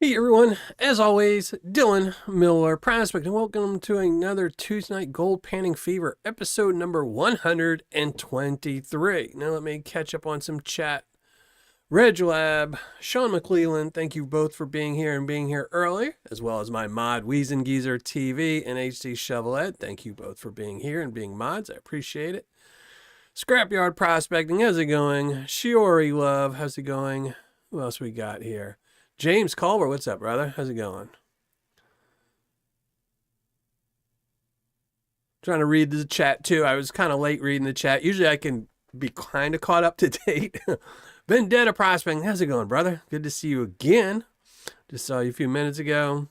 Hey everyone, as always, Dylan Miller, Prospect, and welcome to another Tuesday Night Gold Panning Fever, episode number 123. Now let me catch up on some chat. Reg Lab, Sean McClelland, thank you both for being here and being here early, as well as my mod, Geezer TV and HD Shovelhead. Thank you both for being here and being mods. I appreciate it. Scrapyard Prospecting, how's it going? Shiori Love, how's it going? Who else we got here? James Culver, what's up, brother? How's it going? Trying to read the chat too. I was kind of late reading the chat. Usually I can be kind of caught up to date. Vendetta Prospecting, how's it going, brother? Good to see you again. Just saw you a few minutes ago.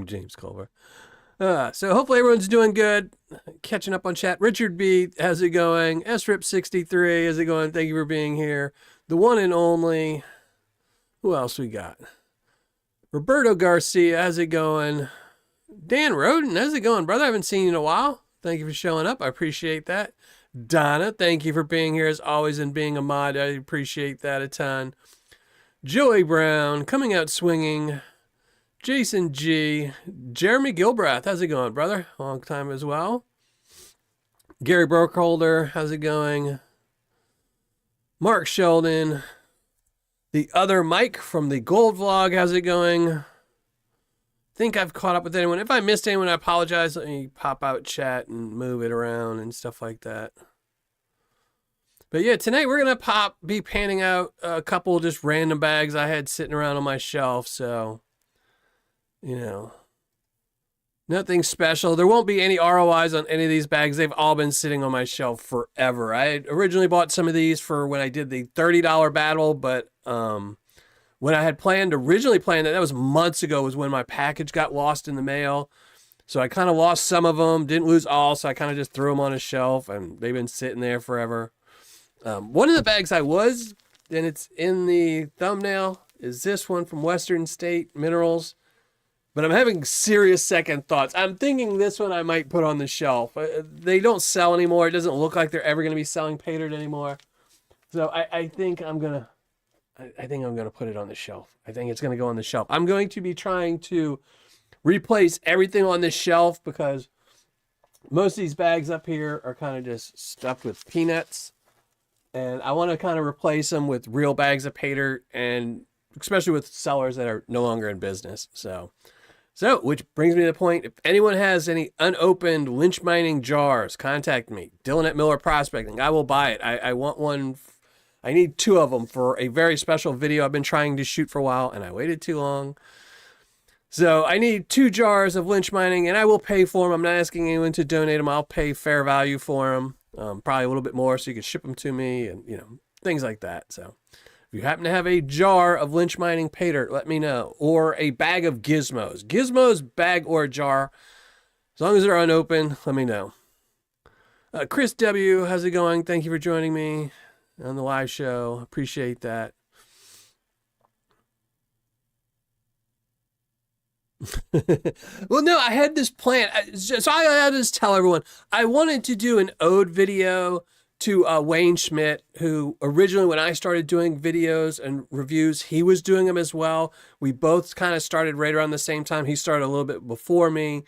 James Culver. So hopefully everyone's doing good. Catching up on chat. Richard B, how's it going? SRIP63, how's it going? Thank you for being here. The one and only. Who else we got? Roberto Garcia, how's it going? Dan Roden, how's it going, brother? I haven't seen you in a while. Thank you for showing up. I appreciate that. Donna, thank you for being here as always and being a mod. I appreciate that a ton. Joey Brown, coming out swinging. Jason G. Jeremy Gilbrath, how's it going, brother? Long time as well. Gary Burkholder, how's it going? Mark Sheldon. The other Mike from the Gold Vlog, how's it going? Think I've caught up with anyone. If I missed anyone, I apologize. Let me pop out chat and move it around and stuff like that. But yeah, tonight we're going to be panning out a couple just random bags I had sitting around on my shelf, so... You know, nothing special. There won't be any ROIs on any of these bags. They've all been sitting on my shelf forever. I had originally bought some of these for when I did the $30 battle, but when I had originally planned that was months ago, was when my package got lost in the mail. So I kind of lost some of them, didn't lose all, so I kind of just threw them on a shelf, and they've been sitting there forever. One of the bags I was, and it's in the thumbnail, is this one from Western State Minerals. But I'm having serious second thoughts. I'm thinking this one I might put on the shelf. They don't sell anymore. It doesn't look like they're ever going to be selling Paydirt anymore. So I think I'm gonna put it on the shelf. I think it's gonna go on the shelf. I'm going to be trying to replace everything on this shelf because most of these bags up here are kind of just stuffed with peanuts, and I want to kind of replace them with real bags of Paydirt, and especially with sellers that are no longer in business. So, which brings me to the point, if anyone has any unopened lynch mining jars, contact me. Dylan at Miller Prospecting. I will buy it. I want one. I need 2 of them for a very special video I've been trying to shoot for a while, and I waited too long. So I need 2 jars of lynch mining, and I will pay for them. I'm not asking anyone to donate them. I'll pay fair value for them. Probably a little bit more so you can ship them to me and, things like that. So if you happen to have a jar of lynch mining Paydirt, let me know. Or a bag of gizmos. Gizmos, bag or jar. As long as they're unopened, let me know. Chris W., how's it going? Thank you for joining me on the live show. Appreciate that. Well, no, I had this plan. So I had to just tell everyone, I wanted to do an ode video to Wayne Schmidt, who originally, when I started doing videos and reviews, he was doing them as well. We both kind of started right around the same time. He started a little bit before me,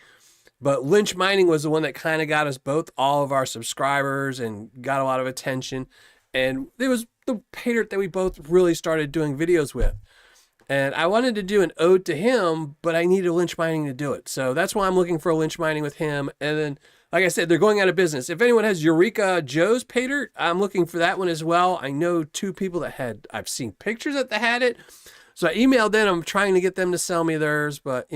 but lynch mining was the one that kind of got us both all of our subscribers and got a lot of attention. And it was the Paydirt that we both really started doing videos with. And I wanted to do an ode to him, but I needed lynch mining to do it. So that's why I'm looking for a lynch mining with him. And then, like I said, they're going out of business. If anyone has Eureka Joe's Paydirt, I'm looking for that one as well. I know 2 people that I've seen pictures that they had it. So I emailed them. I'm trying to get them to sell me theirs, but,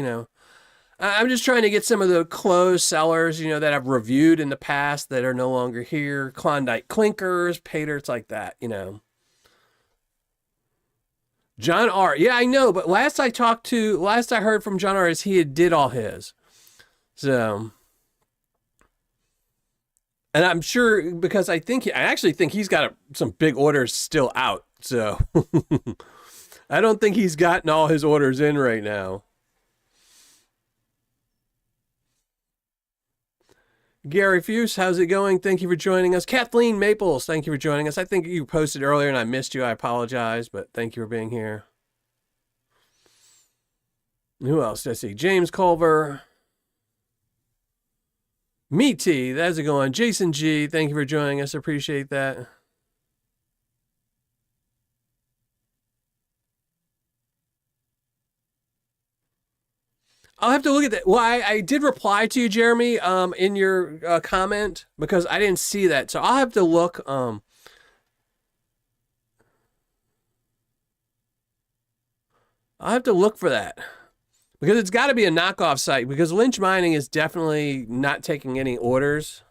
I'm just trying to get some of the closed sellers, that I've reviewed in the past that are no longer here. Klondike Clinkers, Paydirts like that, John R. Yeah, I know, but last I heard from John R. is he did all his. So, and I'm sure because I actually think he's got some big orders still out. So, I don't think he's gotten all his orders in right now. Gary Fuse, how's it going? Thank you for joining us. Kathleen Maples, thank you for joining us. I think you posted earlier and I missed you. I apologize, but thank you for being here. Who else did I see? James Culver. Meaty, how's it going? Jason G, thank you for joining us. Appreciate that. I'll have to look at that. Well, I did reply to you, Jeremy, in your comment because I didn't see that. So I'll have to look. I'll have to look for that because it's got to be a knockoff site because Lynch Mining is definitely not taking any orders.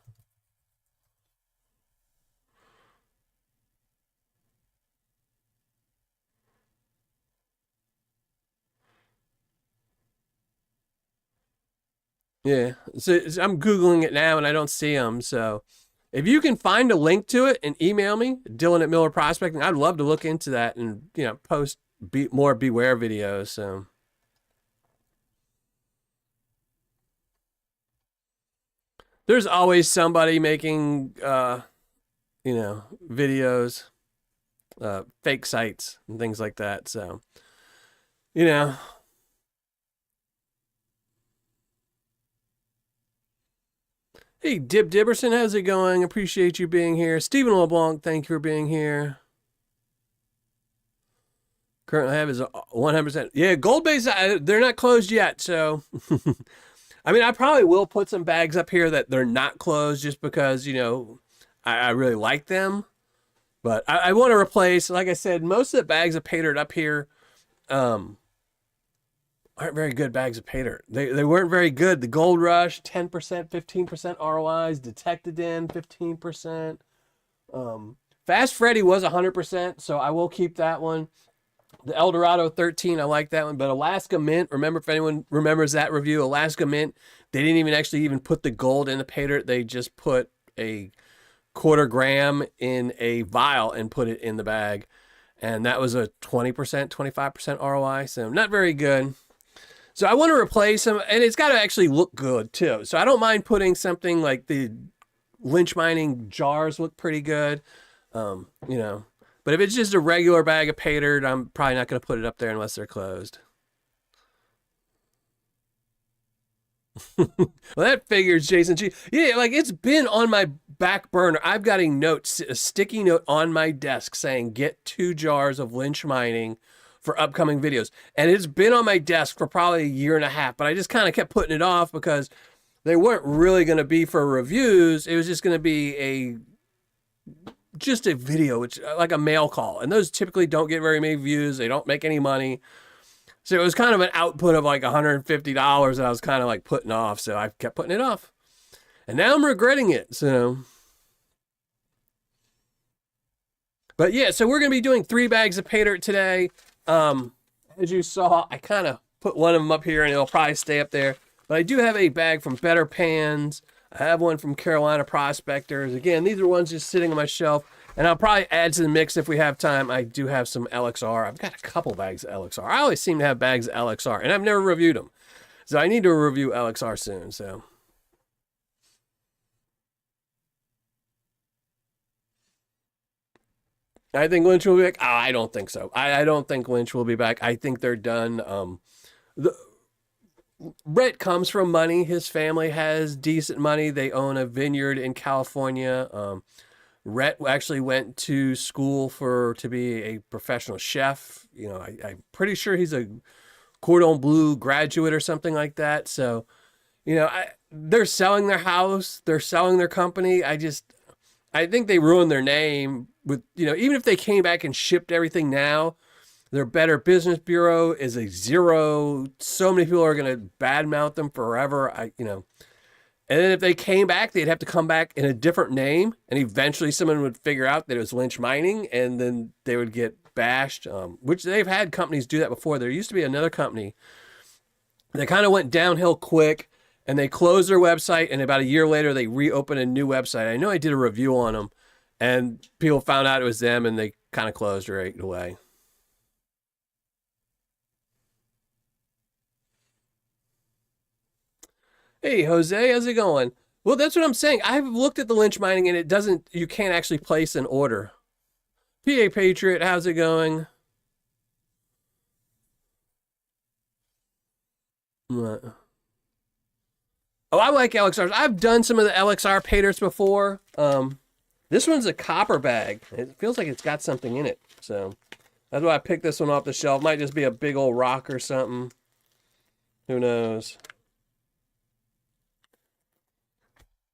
Yeah, so I'm Googling it now and I don't see them. So if you can find a link to it and email me, Dylan at Miller Prospecting, I'd love to look into that and post more Beware videos. So there's always somebody making videos, fake sites and things like that. So you know. Hey, Dib Dibberson, how's it going? Appreciate you being here. Stephen LeBlanc, thank you for being here. Currently have is 100%. Yeah, gold base, they're not closed yet. So, I mean, I probably will put some bags up here that they're not closed just because, I really like them. But I want to replace, like I said, most of the bags of Paydirt up here aren't very good bags of Paydirt. They weren't very good. The Gold Rush, 10%, 15% ROIs. Detected in, 15%. Fast Freddy was 100%, so I will keep that one. The Eldorado 13, I like that one. But Alaska Mint, remember if anyone remembers that review, Alaska Mint, they didn't even put the gold in the Paydirt. They just put a quarter gram in a vial and put it in the bag. And that was a 20%, 25% ROI, so not very good. So I want to replace them, and it's got to actually look good, too. So I don't mind putting something like the Lynch Mining jars look pretty good, But if it's just a regular bag of Paydirt, I'm probably not going to put it up there unless they're closed. Well, that figures, Jason G. Yeah, like it's been on my back burner. I've got a sticky note on my desk saying, get 2 jars of Lynch Mining for upcoming videos. And it's been on my desk for probably a year and a half, but I just kind of kept putting it off because they weren't really going to be for reviews. It was just going to be just a video, which like a mail call. And those typically don't get very many views. They don't make any money. So it was kind of an output of like $150 that I was kind of like putting off. So I kept putting it off. And now I'm regretting it. So, but yeah, so we're going to be doing 3 bags of Paydirt today. As you saw, I kind of put one of them up here and it'll probably stay up there. But I do have a bag from Better Pans. I have one from Carolina Prospectors. Again, these are ones just sitting on my shelf. And I'll probably add to the mix if we have time. I do have some LXR. I've got a couple bags of LXR. I always seem to have bags of LXR, and I've never reviewed them. So I need to review LXR soon. So I think Lynch will be back. Oh, I don't think so. I don't think Lynch will be back. I think they're done. Rhett comes from money. His family has decent money. They own a vineyard in California. Rhett actually went to school to be a professional chef. I'm pretty sure he's a Cordon Bleu graduate or something like that. So, they're selling their house. They're selling their company. I think they ruined their name with, even if they came back and shipped everything now, their Better Business Bureau is a 0. So many people are going to badmouth them forever. And then if they came back, they'd have to come back in a different name. And eventually someone would figure out that it was Lynch Mining and then they would get bashed, which they've had companies do that before. There used to be another company that kind of went downhill quick and they closed their website. And about a year later, they reopened a new website. I know I did a review on them and people found out it was them and they kind of closed right away. Hey, Jose, how's it going? Well, that's what I'm saying. I've looked at the lynch mining and it doesn't, you can't actually place an order. PA Patriot, how's it going? What? Oh, I like LXRs. I've done some of the LXR Paydirts before. This one's a copper bag. It feels like it's got something in it. So that's why I picked this one off the shelf. Might just be a big old rock or something. Who knows?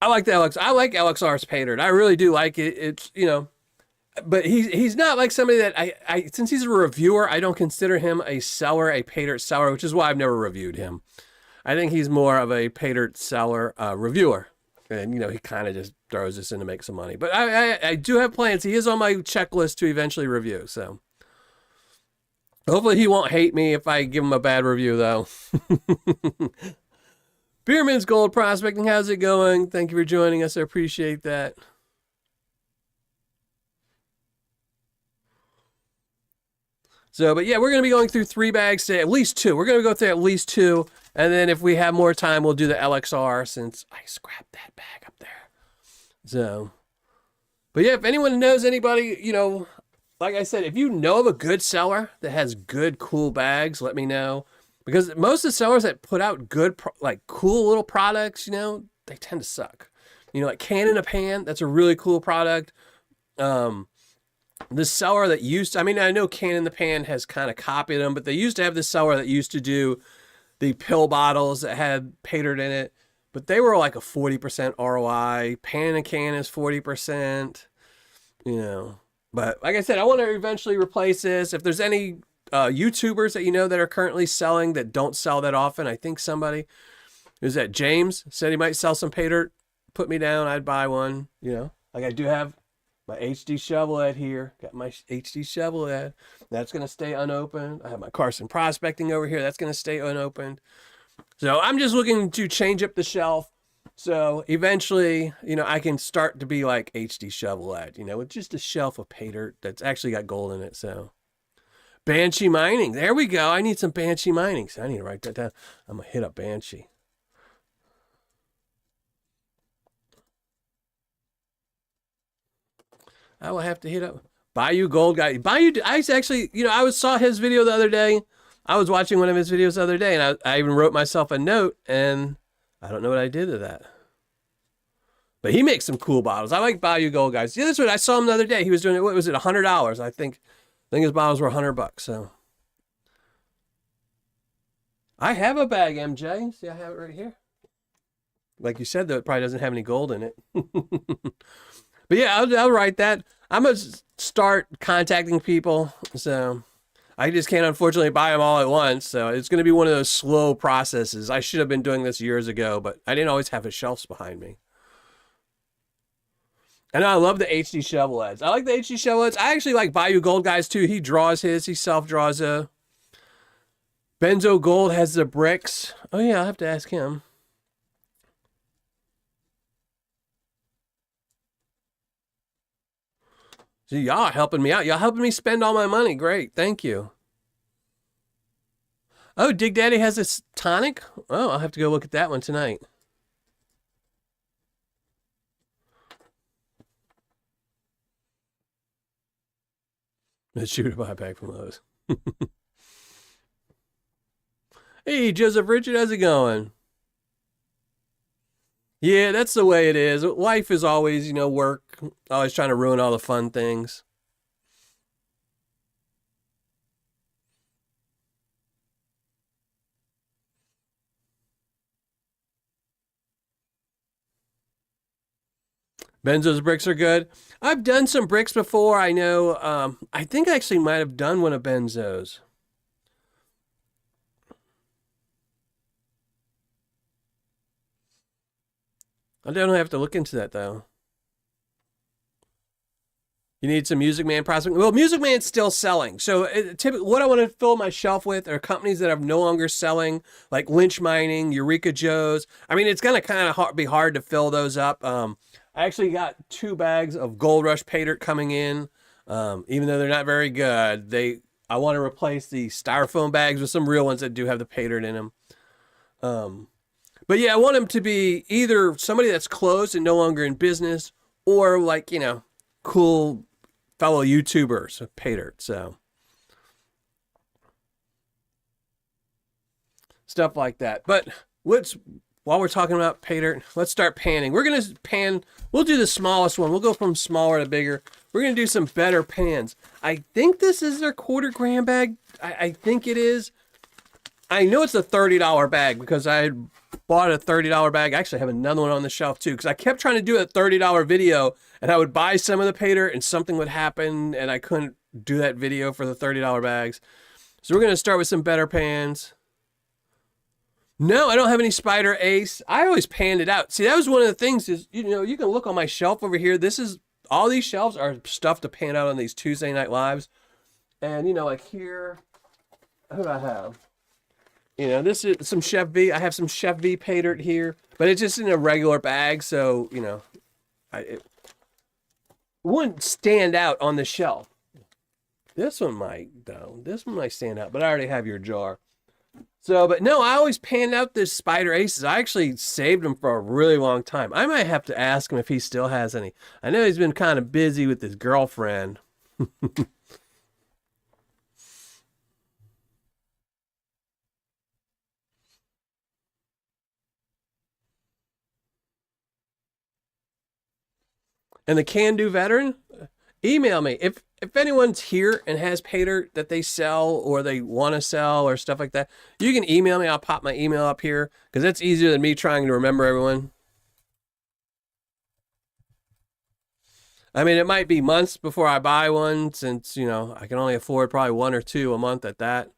I like the LX. I like LXR's Paydirt. I really do like it. It's, you know, but he's not like somebody that I since he's a reviewer, I don't consider him a seller, a Paydirt seller, which is why I've never reviewed him. I think he's more of a Paydirt seller, reviewer. And, you know, he kind of just throws this in to make some money. But I do have plans. He is on my checklist to eventually review. So hopefully he won't hate me if I give him a bad review, though. Beerman's Gold Prospecting, how's it going? Thank you for joining us. I appreciate that. So, but yeah, we're going to be going through 3 bags today, at least 2. We're going to go through at least 2. And then if we have more time, we'll do the LXR since I scrapped that bag up there. So, but yeah, if anyone knows anybody, you know, like I said, if you know of a good seller that has good, cool bags, let me know. Because most of the sellers that put out good, like cool little products, you know, they tend to suck. You know, like Can in a Pan, that's a really cool product. The seller that used to, I mean, I know Can in the Pan has kind of copied them, but they used to have this seller that used to do the pill bottles that had Paydirt in it, but they were like a 40% ROI. Pan in a Can is 40%, you know. But like I said, I want to eventually replace this. If there's any YouTubers that you know that are currently selling that don't sell that often, I think somebody, who's that, James, said he might sell some Paydirt. Put me down, I'd buy one, you know. Like I do have my HD Shovelhead here. Got my HD Shovelhead. That's going to stay unopened. I have my Carson Prospecting over here. That's going to stay unopened. So I'm just looking to change up the shelf. So eventually, you know, I can start to be like HD Shovelhead, you know, with just a shelf of Paydirt that's actually got gold in it. So Banshee Mining. There we go. I need some Banshee Mining. So I need to write that down. I'm going to hit up Banshee. I will have to hit up Bayou Gold Guy. Bayou, I actually, you know, saw his video the other day. I was watching one of his videos the other day, and I even wrote myself a note, and I don't know what I did to that. But he makes some cool bottles. I like Bayou Gold Guys. Yeah, that's what I saw him the other day. He was doing it. What was it? $100. I think his bottles were $100. So I have a bag, MJ. See, I have it right here. Like you said, though, it probably doesn't have any gold in it. But yeah, I'll write that. I'm going to start contacting people. So I just can't, unfortunately, buy them all at once. So it's going to be one of those slow processes. I should have been doing this years ago, but I didn't always have the shelves behind me. And I love the HD Shovelheads. I like the HD Shovelheads. I actually like Bayou Gold Guys too. He draws his. He self-draws a. Benzo Gold has the bricks. Oh yeah, I'll have to ask him. So y'all helping me out. Y'all helping me spend all my money. Great. Thank you. Oh, Dig Daddy has this tonic? Oh, I'll have to go look at that one tonight. Let's shoot a buyback from those. Hey, Joseph Richard, how's it going? Yeah, that's the way it is. Life is always, you know, work. Always trying to ruin all the fun things. Benzo's bricks are good. I've done some bricks before. I know. I think I actually might have done one of Benzo's. I don't have to look into that though. You need some Music Man prospecting. Well, Music Man's still selling. So typically, what I want to fill my shelf with are companies that are no longer selling, like Lynch Mining, Eureka Joe's. I mean, it's going to kind of be hard to fill those up. I actually got 2 bags of Gold Rush Paydirt coming in. Even though they're not very good, I want to replace the styrofoam bags with some real ones that do have the Paydirt in them. But yeah, I want them to be either somebody that's closed and no longer in business, or like, you know, cool fellow YouTubers, Paydirt. So stuff like that. But let's, while we're talking about Paydirt, let's start panning. We're gonna pan. We'll do the smallest one. We'll go from smaller to bigger. We're gonna do some better pans. I think this is their quarter-gram bag. I think it is. I know it's a $30 bag because I bought a $30 bag. I actually have another one on the shelf too, because I kept trying to do a $30 video, and I would buy some of the Paydirt and something would happen and I couldn't do that video for the $30 bags. So we're gonna start with some better pans. No, I don't have any Spider Ace. I always panned it out. See, that was one of the things is, you know, you can look on my shelf over here. This is, all these shelves are stuff to pan out on these Tuesday Night Lives. And, you know, like here, who do I have? You know, this is some Chef V. I have some Chef V Paydirt here, but it's just in a regular bag. So, you know, it wouldn't stand out on the shelf. This one might, though. This one might stand out, but I already have your jar. So, but no, I always panned out this Spider Aces. I actually saved them for a really long time. I might have to ask him if he still has any. I know he's been kind of busy with his girlfriend. And the Can Do veteran, email me. If anyone's here and has Paydirt that they sell or they want to sell or stuff like that, you can email me. I'll pop my email up here because that's easier than me trying to remember everyone. I mean, it might be months before I buy one since, you know, I can only afford probably one or two a month at that.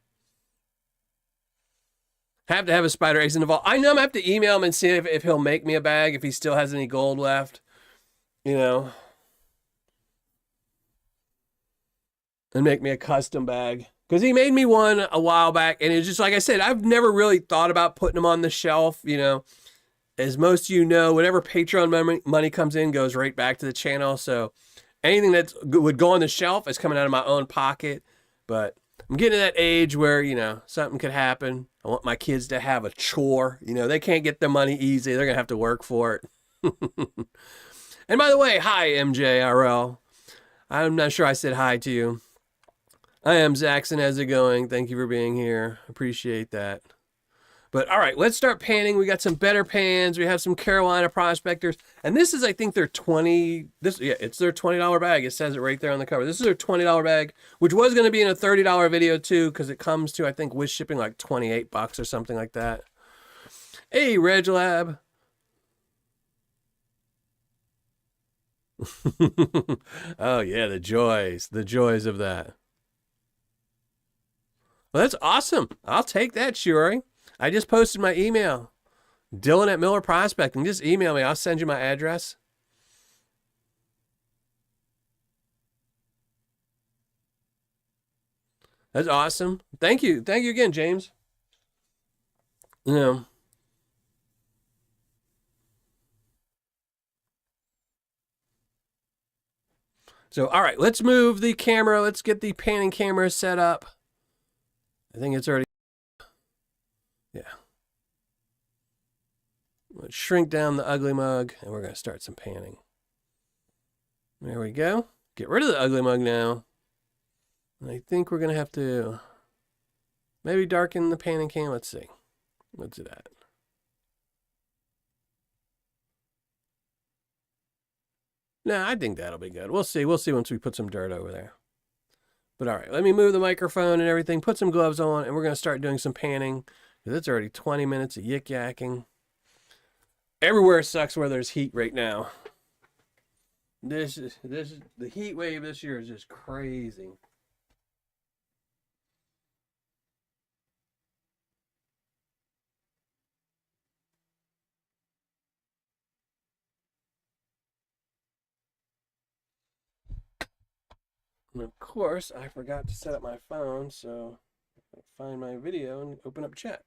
Have to have a Spider Ace in the vault. I know I'm going to have to email him and see if he'll make me a bag, if he still has any gold left, you know, and make me a custom bag. Because he made me one a while back, and it's just like I said, I've never really thought about putting them on the shelf, you know. As most of you know, whatever Patreon money comes in goes right back to the channel. So anything that would go on the shelf is coming out of my own pocket. But I'm getting to that age where, you know, something could happen. I want my kids to have a chore. You know, they can't get their money easy. They're going to have to work for it. And by the way, hi, MJRL. I'm not sure I said hi to you. I am Zaxxon. How's it going? Thank you for being here. Appreciate that. But all right, let's start panning. We got some better pans. We have some Carolina Prospectors. And this is, I think, their 20, it's their $20 bag. It says it right there on the cover. This is their $20 bag, which was going to be in a $30 video too, because it comes to, I think, with shipping like 28 bucks or something like that. Hey, Reg Lab. Oh yeah, the joys of that. Well, that's awesome. I'll take that, Shuri. I just posted my email, Dylan at Miller Prospecting. Just email me. I'll send you my address. That's awesome. Thank you. Thank you again, James. You know. So, all right, let's move the camera. Let's get the panning camera set up. I think it's already, yeah. Let's shrink down the ugly mug, and we're going to start some panning. There we go. Get rid of the ugly mug now. And I think we're going to have to maybe darken the panning cam. Let's see. Let's do that. No, I think that'll be good. We'll see. We'll see once we put some dirt over there. But all right, let me move the microphone and everything, put some gloves on, and we're going to start doing some panning. It's already 20 minutes of yik-yakking. Everywhere sucks where there's heat right now. The heat wave this year is just crazy. And of course, I forgot to set up my phone, so I find my video and open up chat.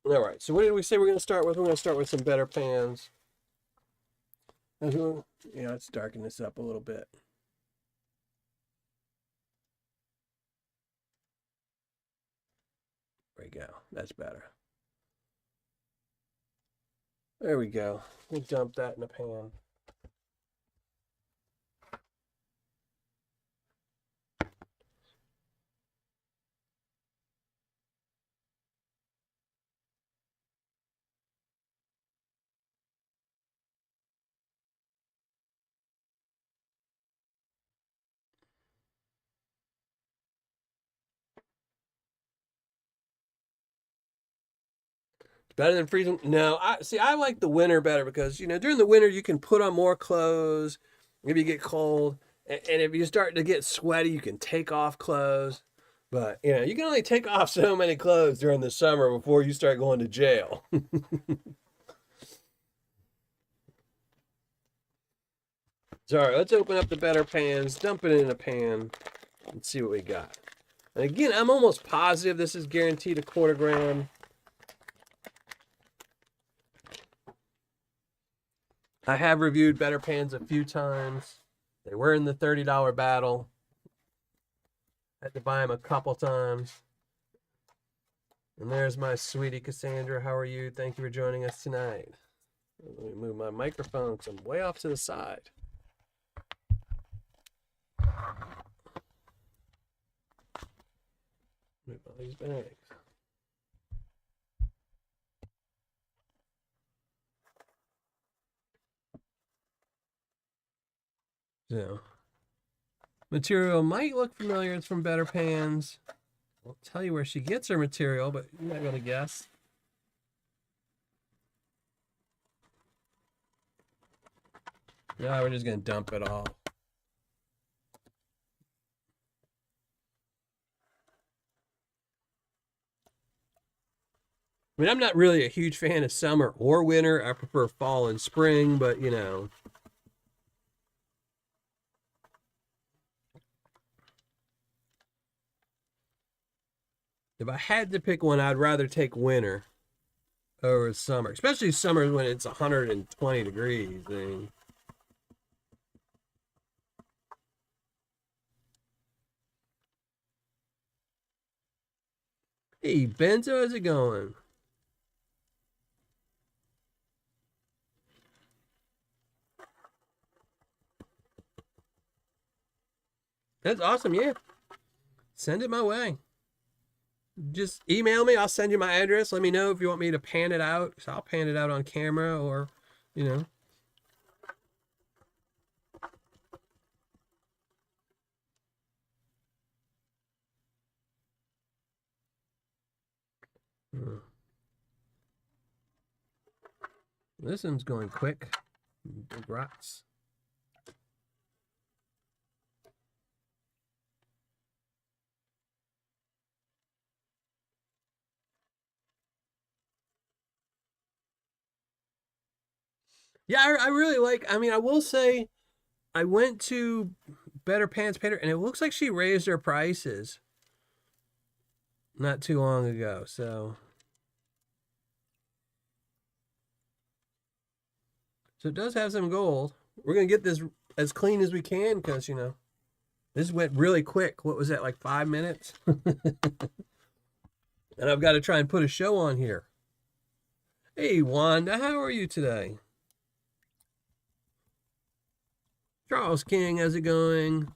All right, so what did we say we're going to start with? We're going to start with some better pans. Yeah, let's darken this up a little bit. we go. That's better. There we go. We dump that in a pan. Better than freezing? No, I like the winter better because during the winter you can put on more clothes. Maybe you get cold, and if you start to get sweaty, you can take off clothes. But you can only take off so many clothes during the summer before you start going to jail. Sorry, let's open up the better pans, dump it in a pan, and see what we got. And again, I'm almost positive this is guaranteed a 1/4 gram. I have reviewed better pans a few times. They were in the $30 battle. Had to buy them a couple times. And there's my sweetie Cassandra. How are you? Thank you for joining us tonight. Let me move my microphone because I'm way off to the side. Move all these bags. So, material might look familiar. It's from Better Pans. I'll tell you where she gets her material, but you're not going to guess. No, we're just going to dump it all. I mean, I'm not really a huge fan of summer or winter. I prefer fall and spring, but if I had to pick one, I'd rather take winter over summer, especially summer when it's 120 degrees. I mean, hey, Benzo, how's it going? That's awesome, yeah. Send it my way. Just email me. I'll send you my address. Let me know if you want me to pan it out. So I'll pan it out on camera or. This one's going quick. Big rocks. Yeah, I really like. I mean, I will say, I went to Better Pants Paydirt, and it looks like she raised her prices not too long ago. So it does have some gold. We're gonna get this as clean as we can because this went really quick. What was that, like 5 minutes? And I've got to try and put a show on here. Hey, Wanda, how are you today? Charles King, how's it going?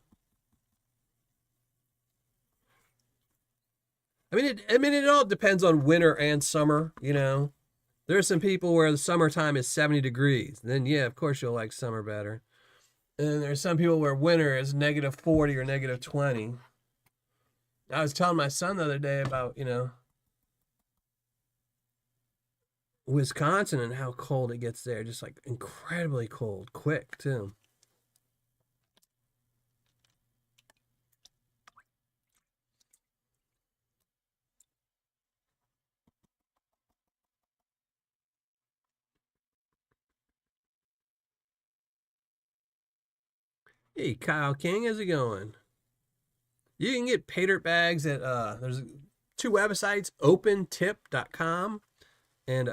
I mean, it all depends on winter and summer. There's some people where the summertime is 70 degrees. Then, yeah, of course you'll like summer better. And there's some people where winter is -40 or -20. I was telling my son the other day about, Wisconsin and how cold it gets there. Just like incredibly cold, quick, too. Hey, Kyle King, how's it going? You can get Paydirt bags at there's 2 websites, opentip.com and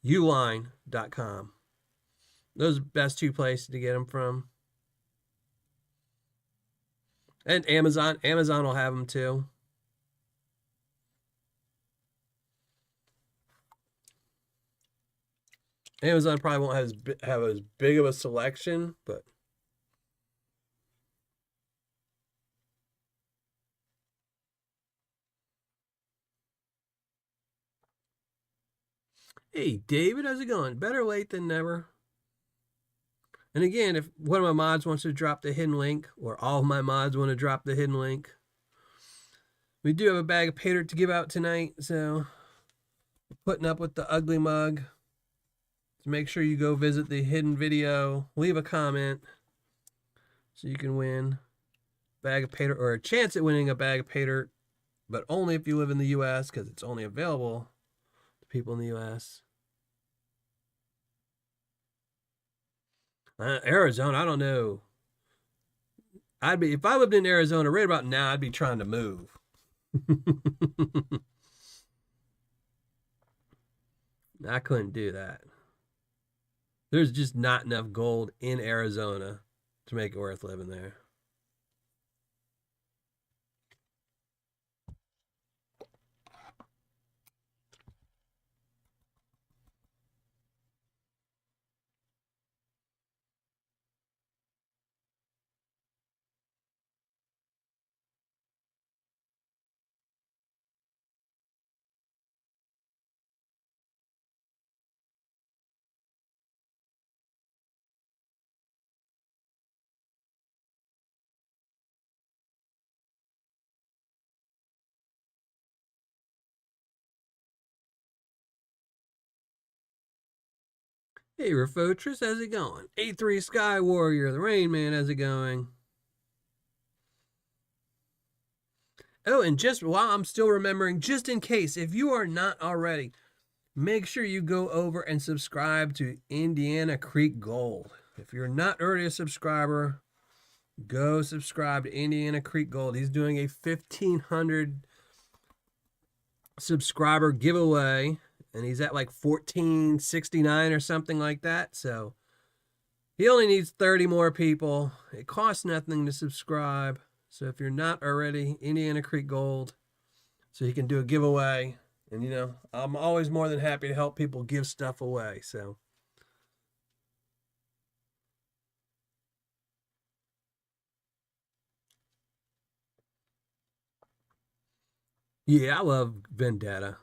uline.com. Those are the best 2 places to get them from. And Amazon. Amazon will have them too. Amazon probably won't have as big of a selection, but hey, David, how's it going? Better late than never. And again, if one of my mods wants to drop the hidden link, or all of my mods want to drop the hidden link, we do have a bag of Paydirt to give out tonight, so putting up with the ugly mug. So make sure you go visit the hidden video, leave a comment, so you can win a bag of Paydirt, or a chance at winning a bag of Paydirt, but only if you live in the U.S., because it's only available to people in the U.S. Arizona, I don't know. If I lived in Arizona right about now, I'd be trying to move. I couldn't do that. There's just not enough gold in Arizona to make it worth living there. Hey, Refotris, how's it going? A3 Sky Warrior, the Rain Man, how's it going? Oh, and just while I'm still remembering, just in case, if you are not already, make sure you go over and subscribe to Indiana Creek Gold. If you're not already a subscriber, go subscribe to Indiana Creek Gold. He's doing a 1,500 subscriber giveaway, and he's at like 1469 or something like that. So he only needs 30 more people. It costs nothing to subscribe. So if you're not already, Indiana Creek Gold, so he can do a giveaway. And you know, I'm always more than happy to help people give stuff away. So yeah, I love Vendetta.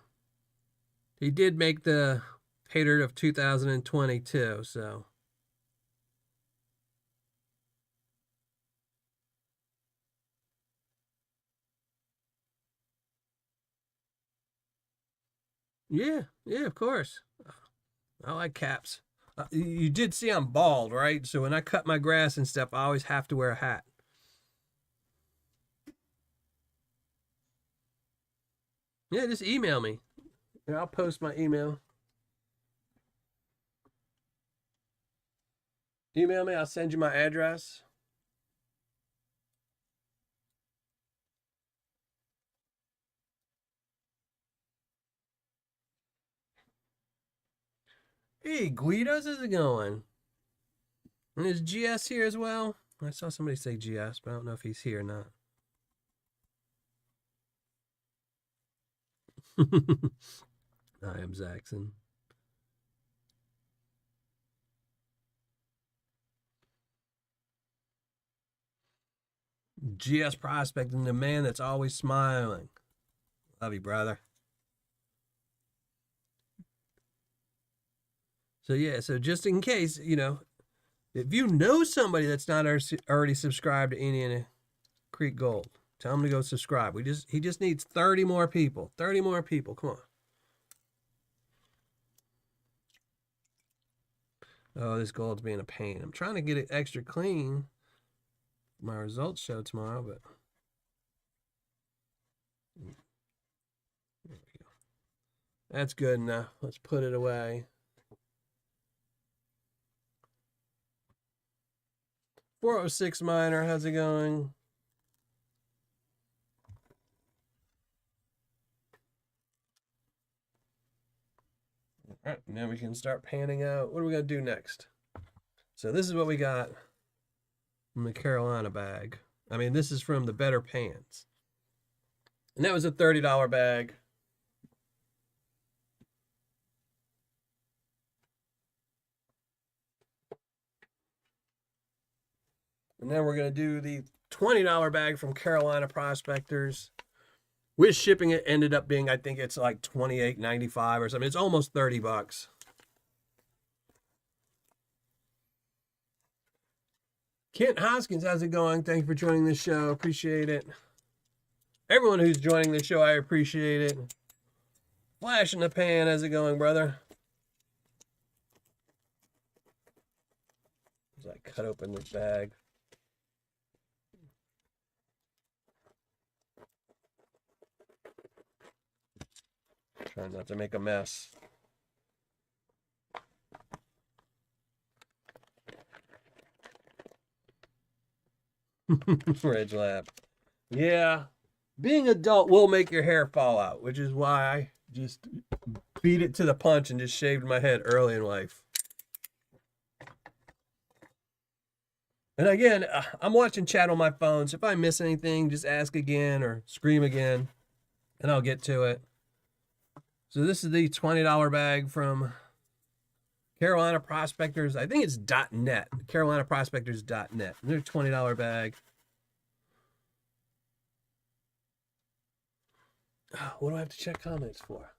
He did make the Paydirt of 2022, so yeah, yeah, of course. I like caps. You did see I'm bald, right? So when I cut my grass and stuff, I always have to wear a hat. Yeah, just email me. Yeah, I'll post my email. Email me, I'll send you my address. Hey, Guidos, how's it going? And is GS here as well? I saw somebody say GS, but I don't know if he's here or not. I am Zaxxon. GS prospecting, the man that's always smiling. Love you, brother. So yeah, so just in case, you know, if you know somebody that's not already subscribed to Indiana Creek Gold, tell them to go subscribe. He just needs 30 more people. 30 more people. Come on. Oh, this gold's being a pain. I'm trying to get it extra clean. My results show tomorrow, but there we go. That's good enough. Let's put it away. 406 miner, how's it going? All right, now we can start panning out. What are we going to do next? So this is what we got from the Carolina bag. I mean, this is from the Better Pants. And that was a $30 bag. And then we're going to do the $20 bag from Carolina Prospectors. With shipping, it ended up being, I think it's like $28.95 or something. It's almost $30. Kent Hoskins, how's it going? Thank you for joining the show. Appreciate it. Everyone who's joining the show, I appreciate it. Flash in the pan, how's it going, brother? As I cut open this bag. Trying not to make a mess. Red Lab. Yeah. Being adult will make your hair fall out, which is why I just beat it to the punch and just shaved my head early in life. And again, I'm watching chat on my phone, so if I miss anything, just ask again or scream again, and I'll get to it. So this is the $20 bag from Carolina Prospectors. I think it's .net, carolinaprospectors.net. Their $20 bag. What do I have to check comments for?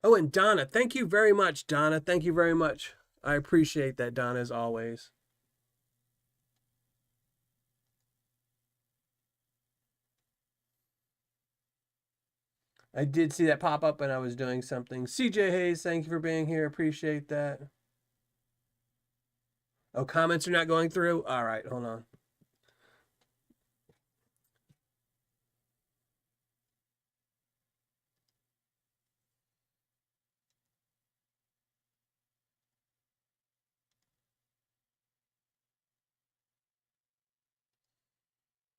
Oh, and Donna. Thank you very much, Donna. Thank you very much. I appreciate that, Donna, as always. I did see that pop up and I was doing something. CJ Hayes, thank you for being here. Appreciate that. Oh, comments are not going through? All right, hold on.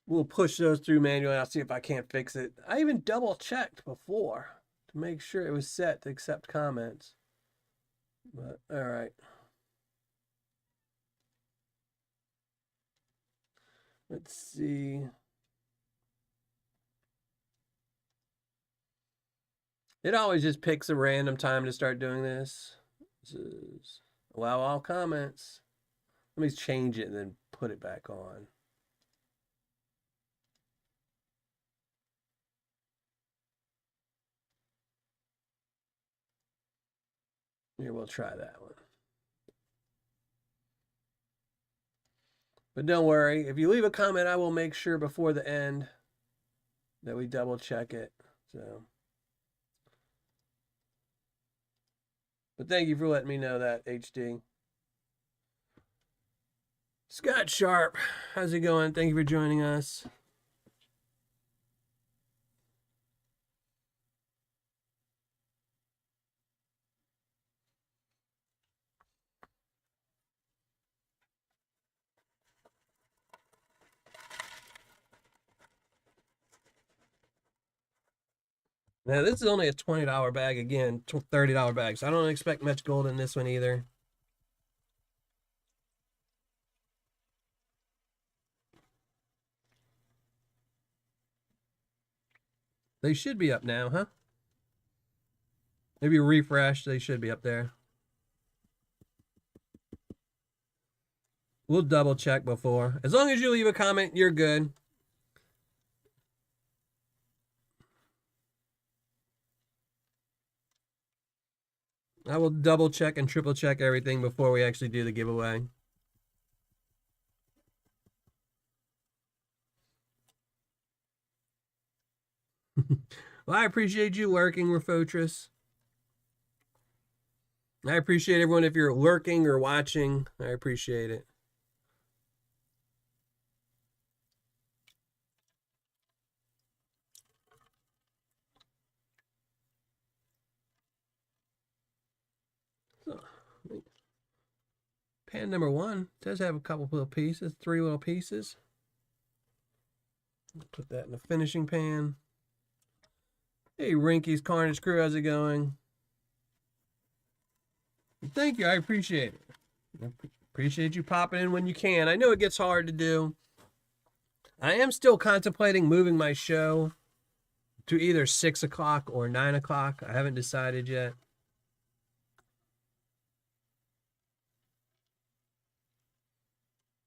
We'll push those through manually. I'll see if I can't fix it. I even double checked before to make sure it was set to accept comments. But all right. Let's see. It always just picks a random time to start doing this. This is allow all comments. Let me change it and then put it back on. Here, we'll try that one. But don't worry, if you leave a comment, I will make sure before the end that we double check it. So, but thank you for letting me know that, HD. Scott Sharp, how's it going? Thank you for joining us. Now, this is only a $20 bag again, $30 bag, so I don't expect much gold in this one either. They should be up now, huh? Maybe refresh, they should be up there. We'll double check before. As long as you leave a comment, you're good. I will double check and triple check everything before we actually do the giveaway. Well, I appreciate you lurking, Refotris. I appreciate everyone if you're lurking or watching. I appreciate it. So, pan number 1 does have a couple little pieces, 3 little pieces. Put that in the finishing pan. Hey, Rinky's Carnage Crew, how's it going? Thank you, I appreciate it. I appreciate you popping in when you can. I know it gets hard to do. I am still contemplating moving my show to either 6 o'clock or 9 o'clock. I haven't decided yet.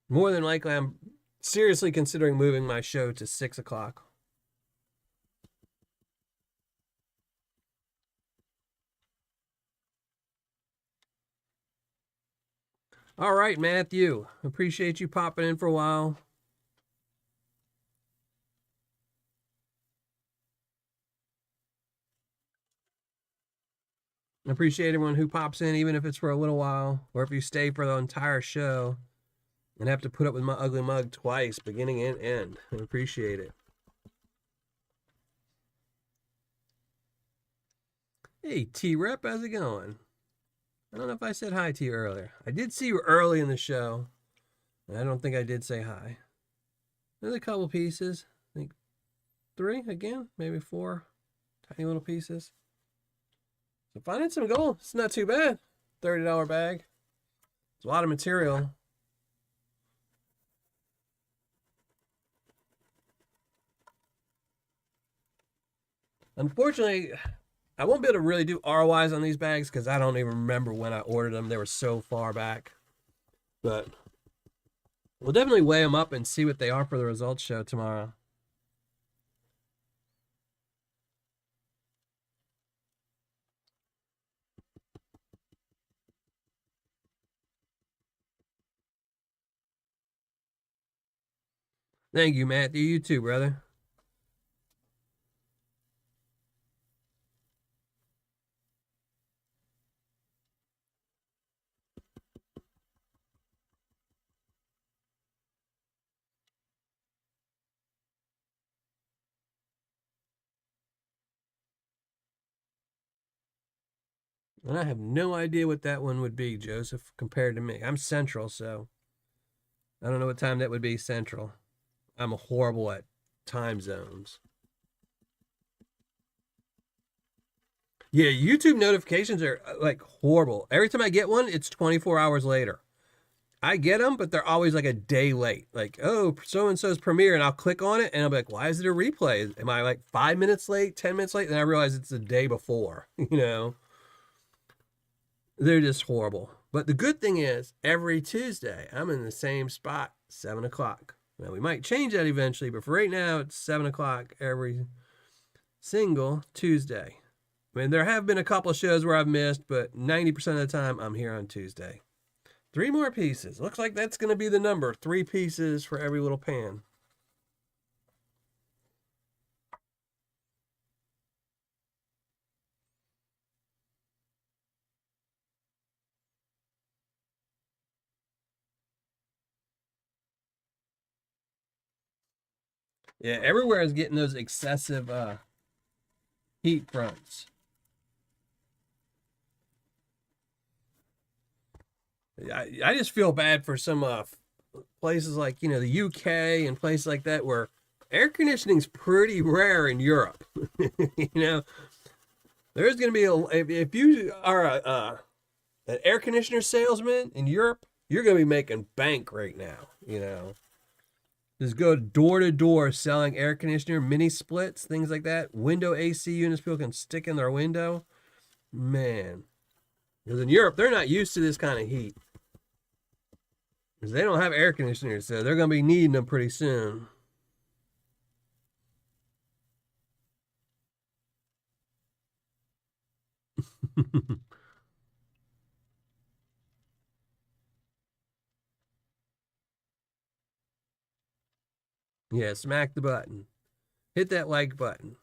More than likely, I'm seriously considering moving my show to 6 o'clock. All right, Matthew. Appreciate you popping in for a while. I appreciate everyone who pops in, even if it's for a little while, or if you stay for the entire show and have to put up with my ugly mug twice, beginning and end. I appreciate it. Hey, T-Rep, how's it going? I don't know if I said hi to you earlier. I did see you early in the show, and I don't think I did say hi. There's a couple pieces. I think 3 again, maybe 4 tiny little pieces. So finding some gold, it's not too bad. $30 bag. It's a lot of material. Unfortunately, I won't be able to really do ROIs on these bags because I don't even remember when I ordered them. They were so far back. But we'll definitely weigh them up and see what they are for the results show tomorrow. Thank you, Matthew. You too, brother. And I have no idea what that one would be, Joseph, compared to me. I'm Central, so I don't know what time that would be Central. I'm horrible at time zones. Yeah, YouTube notifications are like horrible. Every time I get one, it's 24 hours later. I get them, but they're always like a day late. Like, oh, so and so's premiere, and I'll click on it, and I'll be like, why is it a replay? Am I like 5 minutes late, 10 minutes late? And I realize it's the day before, you know? They're just horrible. But the good thing is, every Tuesday, I'm in the same spot, 7 o'clock. Now, we might change that eventually, but for right now, it's 7 o'clock every single Tuesday. I mean, there have been a couple of shows where I've missed, but 90% of the time, I'm here on Tuesday. 3 more pieces. Looks like that's going to be the number. 3 pieces for every little pan. Yeah, everywhere is getting those excessive heat fronts. I just feel bad for some places like, you know, the UK and places like that where air conditioning is pretty rare in Europe. You know, there's going to be if you are an air conditioner salesman in Europe, you're going to be making bank right now, you know. Just go door to door selling air conditioner, mini splits, things like that. Window AC units people can stick in their window. Man. Because in Europe, they're not used to this kind of heat. Because they don't have air conditioners, so they're going to be needing them pretty soon. Yeah, smack the button. Hit that like button.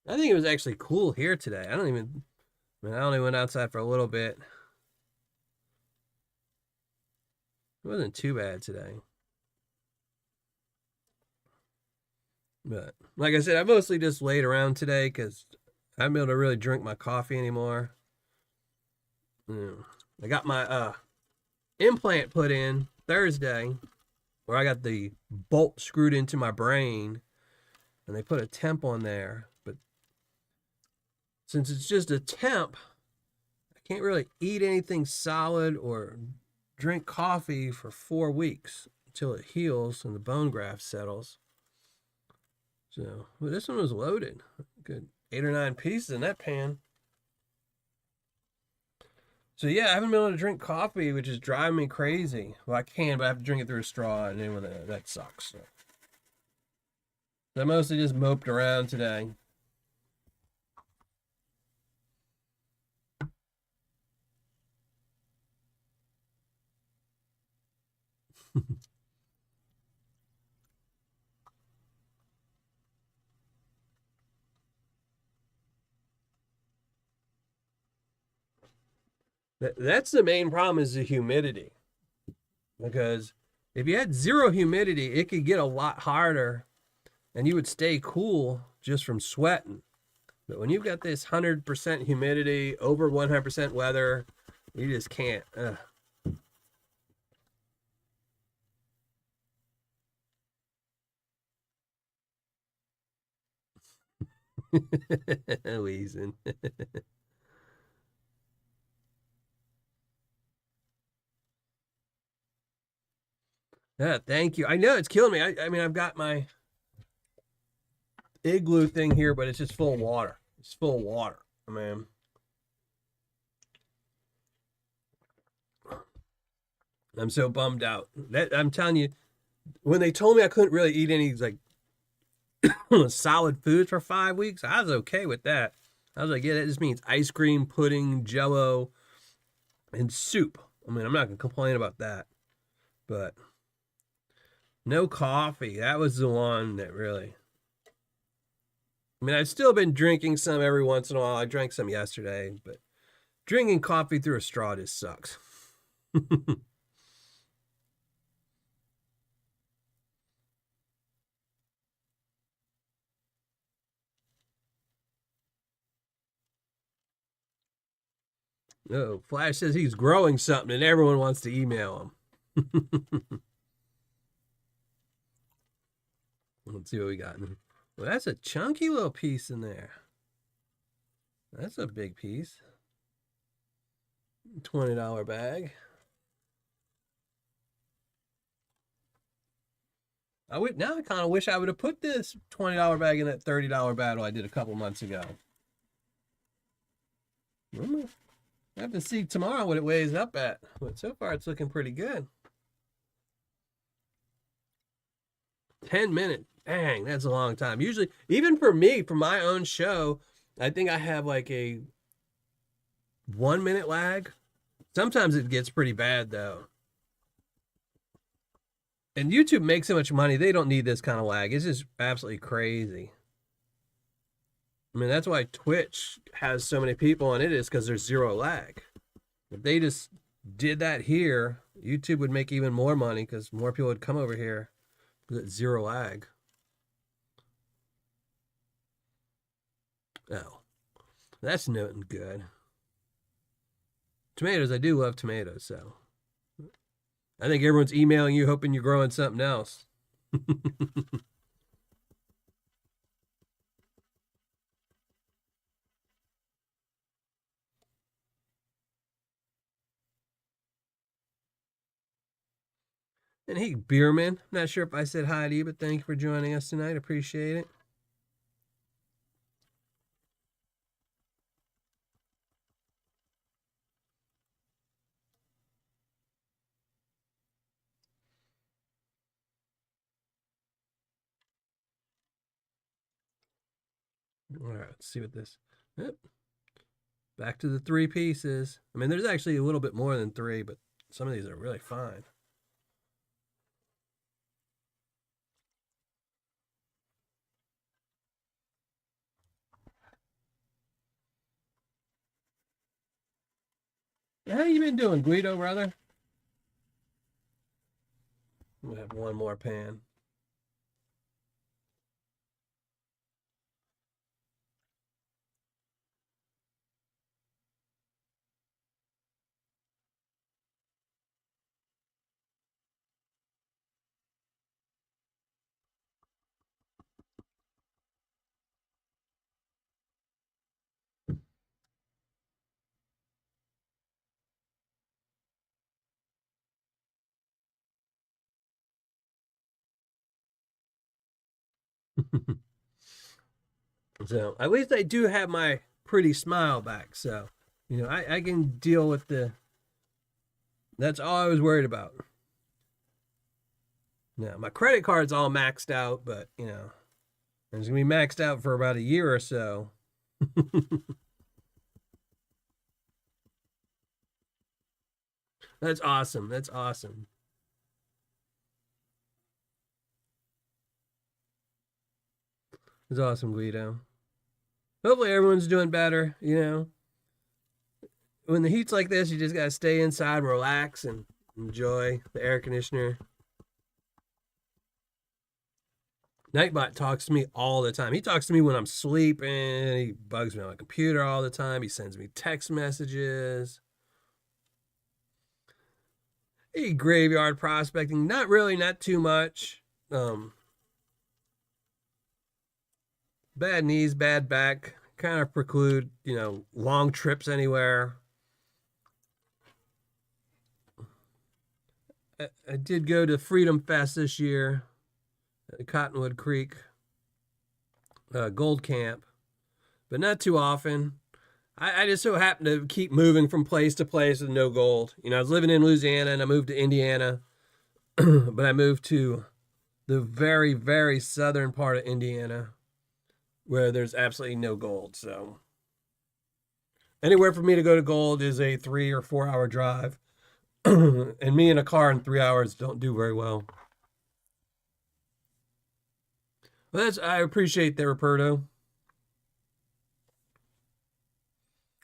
I think it was actually cool here today. I only went outside for a little bit. It wasn't too bad today. But like I said, I mostly just laid around today because I haven't been able to really drink my coffee anymore. I got my implant put in Thursday, where I got the bolt screwed into my brain, and they put a temp on there. But since it's just a temp, I can't really eat anything solid or drink coffee for 4 weeks till it heals and the bone graft settles. So, well, this one was loaded. Good 8 or 9 pieces in that pan. So yeah, I haven't been able to drink coffee, which is driving me crazy. Well, I can, but I have to drink it through a straw, and then that sucks. So I mostly just moped around today. That's the main problem is the humidity. Because if you had zero humidity, it could get a lot harder and you would stay cool just from sweating. But when you've got this 100% humidity, over 100% weather, you just can't. Wheezing. Yeah, thank you. I know it's killing me. I mean, I've got my igloo thing here, but it's just full of water. It's full of water, man. I'm so bummed out. That I'm telling you, when they told me I couldn't really eat any like solid foods for 5 weeks, I was okay with that. I was like, yeah, that just means ice cream, pudding, jello, and soup. I mean, I'm not gonna complain about that. But no coffee. That was the one that really. I mean, I've still been drinking some every once in a while. I drank some yesterday, but drinking coffee through a straw just sucks. Oh, Flash says he's growing something and everyone wants to email him. Let's see what we got. Well, that's a chunky little piece in there. That's a big piece. $20 bag. Now I kind of wish I would have put this $20 bag in that $30 battle I did a couple months ago. I have to see tomorrow what it weighs up at, but so far it's looking pretty good. 10 minutes. Dang, that's a long time. Usually, even for me, for my own show, I think I have like a 1 minute lag. Sometimes it gets pretty bad though. And YouTube makes so much money, they don't need this kind of lag. It's just absolutely crazy. I mean, that's why Twitch has so many people on it, is because there's zero lag. If they just did that here, YouTube would make even more money because more people would come over here because it's zero lag. Oh, that's nothing good. Tomatoes, I do love tomatoes, so I think everyone's emailing you hoping you're growing something else. And hey, Beerman, not sure if I said hi to you, but thank you for joining us tonight. Appreciate it. All right, let's see what this. Yep. Back to the 3 pieces. I mean, there's actually a little bit more than 3, but some of these are really fine. How you been doing, Guido, brother? We have one more pan. So at least I do have my pretty smile back. So, I can deal with that's all I was worried about. Now, my credit card's all maxed out, but, it's going to be maxed out for about a year or so. That's awesome. That's awesome. That's awesome, Guido. Hopefully everyone's doing better, When the heat's like this, you just got to stay inside, relax, and enjoy the air conditioner. Nightbot talks to me all the time. He talks to me when I'm sleeping. He bugs me on my computer all the time. He sends me text messages. Hey, graveyard prospecting. Not really, not too much. Bad knees, bad back. Kind of preclude, long trips anywhere. I did go to Freedom Fest this year at Cottonwood Creek Gold Camp, but not too often. I just so happened to keep moving from place to place with no gold. I was living in Louisiana and I moved to Indiana, but I moved to the very, very southern part of Indiana where there's absolutely no gold. So anywhere for me to go to gold is a 3 or 4 hour drive. And me in a car in 3 hours don't do very well. Well, I appreciate that, Roberto.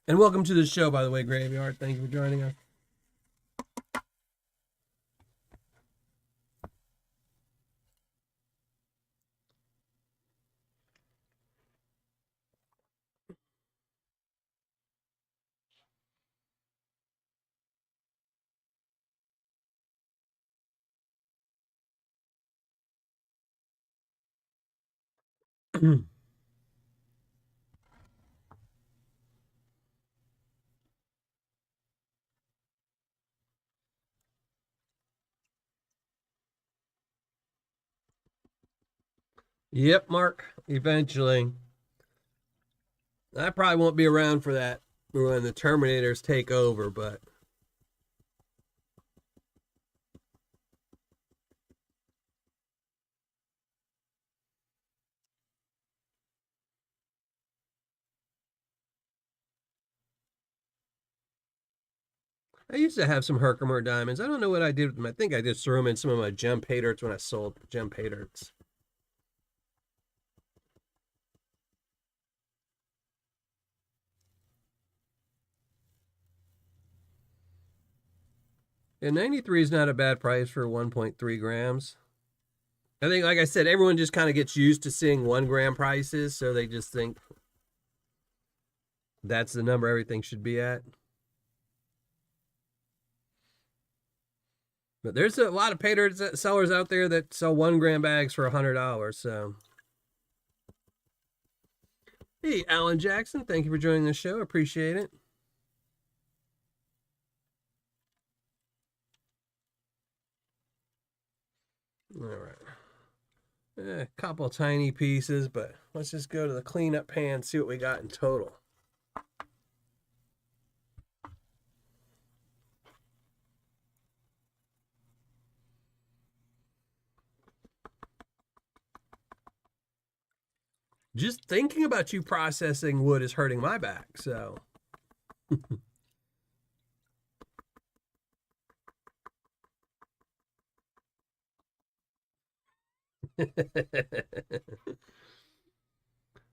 And welcome to the show, by the way, Graveyard. Thank you for joining us. Yep, Mark. Eventually. I probably won't be around for that when the Terminators take over, but I used to have some Herkimer diamonds. I don't know what I did with them. I think I just threw them in some of my gem Paydirts when I sold gem Paydirts. And 93 is not a bad price for 1.3 grams. I think, like I said, everyone just kind of gets used to seeing 1 gram prices, so they just think that's the number everything should be at. But there's a lot of Paydirt sellers out there that sell 1 gram bags for $100. So, hey, Alan Jackson, thank you for joining the show. Appreciate it. All right. A couple tiny pieces, but let's just go to the cleanup pan, see what we got in total. Just thinking about you processing wood is hurting my back, so.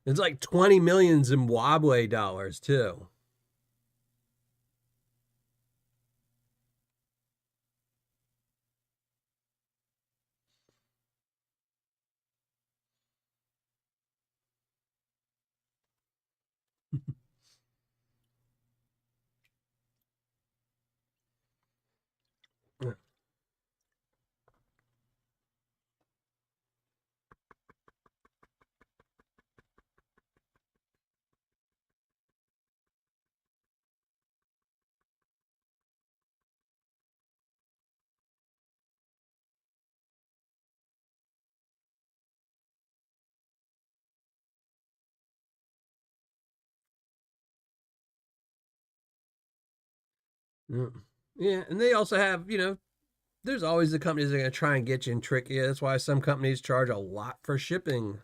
It's like 20 million Zimbabwe dollars, too. Yeah. Yeah, and they also have, there's always the companies that are going to try and get you and trick you. That's why some companies charge a lot for shipping.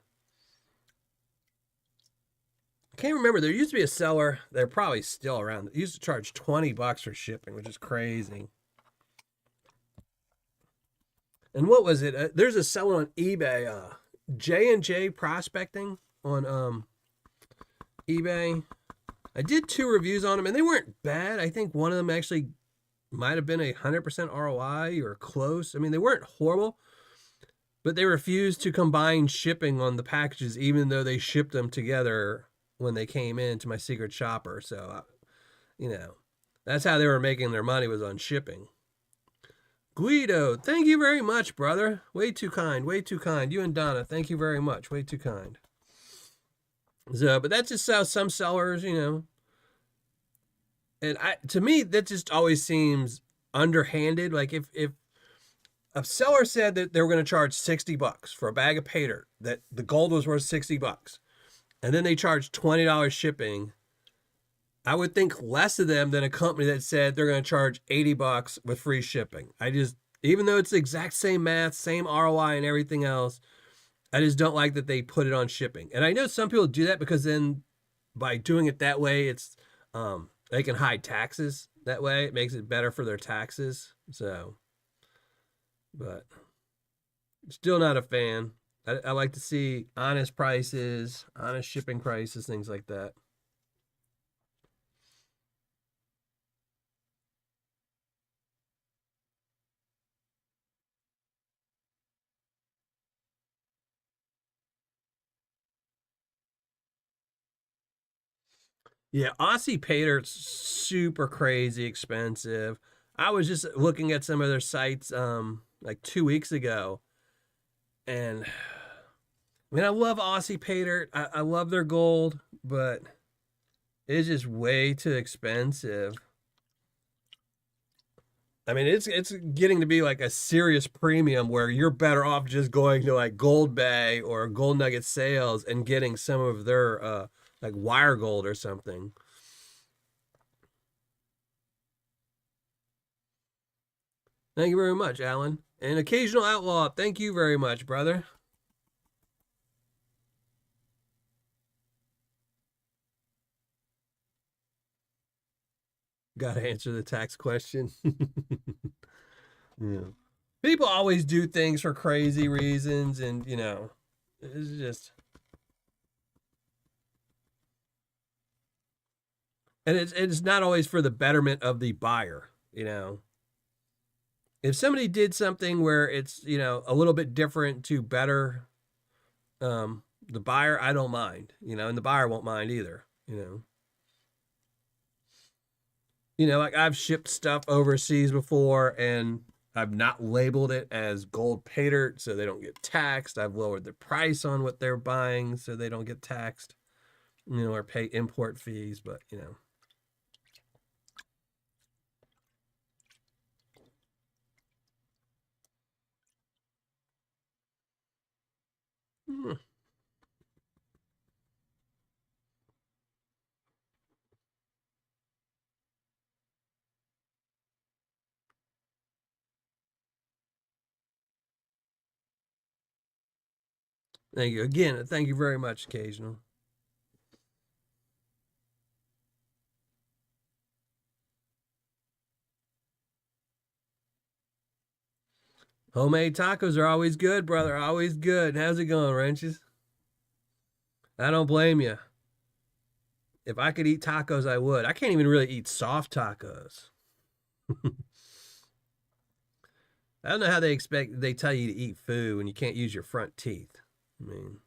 I can't remember. There used to be a seller, they're probably still around, that used to charge $20 for shipping, which is crazy. And what was it? There's a seller on eBay, J&J Prospecting on eBay. I did 2 reviews on them, and they weren't bad. I think one of them actually might have been 100% ROI or close. I mean, they weren't horrible, but they refused to combine shipping on the packages, even though they shipped them together when they came into my secret shopper. So, that's how they were making their money, was on shipping. Guido, thank you very much, brother. Way too kind, way too kind. You and Donna, thank you very much. Way too kind. So, but that's just how some sellers, and to me, that just always seems underhanded. Like if a seller said that they were going to charge $60 for a bag of Paydirt, that the gold was worth $60, and then they charged $20 shipping, I would think less of them than a company that said they're going to charge $80 with free shipping. Even though it's the exact same math, same ROI and everything else, I just don't like that they put it on shipping. And I know some people do that because then by doing it that way, it's they can hide taxes that way. It makes it better for their taxes. So, but still not a fan. I like to see honest prices, honest shipping prices, things like that. Yeah, Aussie Paydirt's super crazy expensive. I was just looking at some of their sites like 2 weeks ago, and I mean I love Aussie Paydirt. I love their gold, but it's just way too expensive. I mean, it's getting to be like a serious premium where you're better off just going to like Gold Bay or Gold Nugget Sales and getting some of their like wire gold or something. Thank you very much, Alan. And Occasional Outlaw, thank you very much, brother. Got to answer the tax question. Yeah. People always do things for crazy reasons, and it's just, and it's not always for the betterment of the buyer. If somebody did something where it's a little bit different to better the buyer, I don't mind. And the buyer won't mind either. Like I've shipped stuff overseas before, and I've not labeled it as gold Paydirt so they don't get taxed. I've lowered the price on what they're buying so they don't get taxed, or pay import fees. But hmm. Thank you again. Thank you very much, Occasional. Homemade tacos are always good, brother. Always good. How's it going, Wrenches? I don't blame you. If I could eat tacos, I would. I can't even really eat soft tacos. I don't know how they tell you to eat food when you can't use your front teeth. I mean,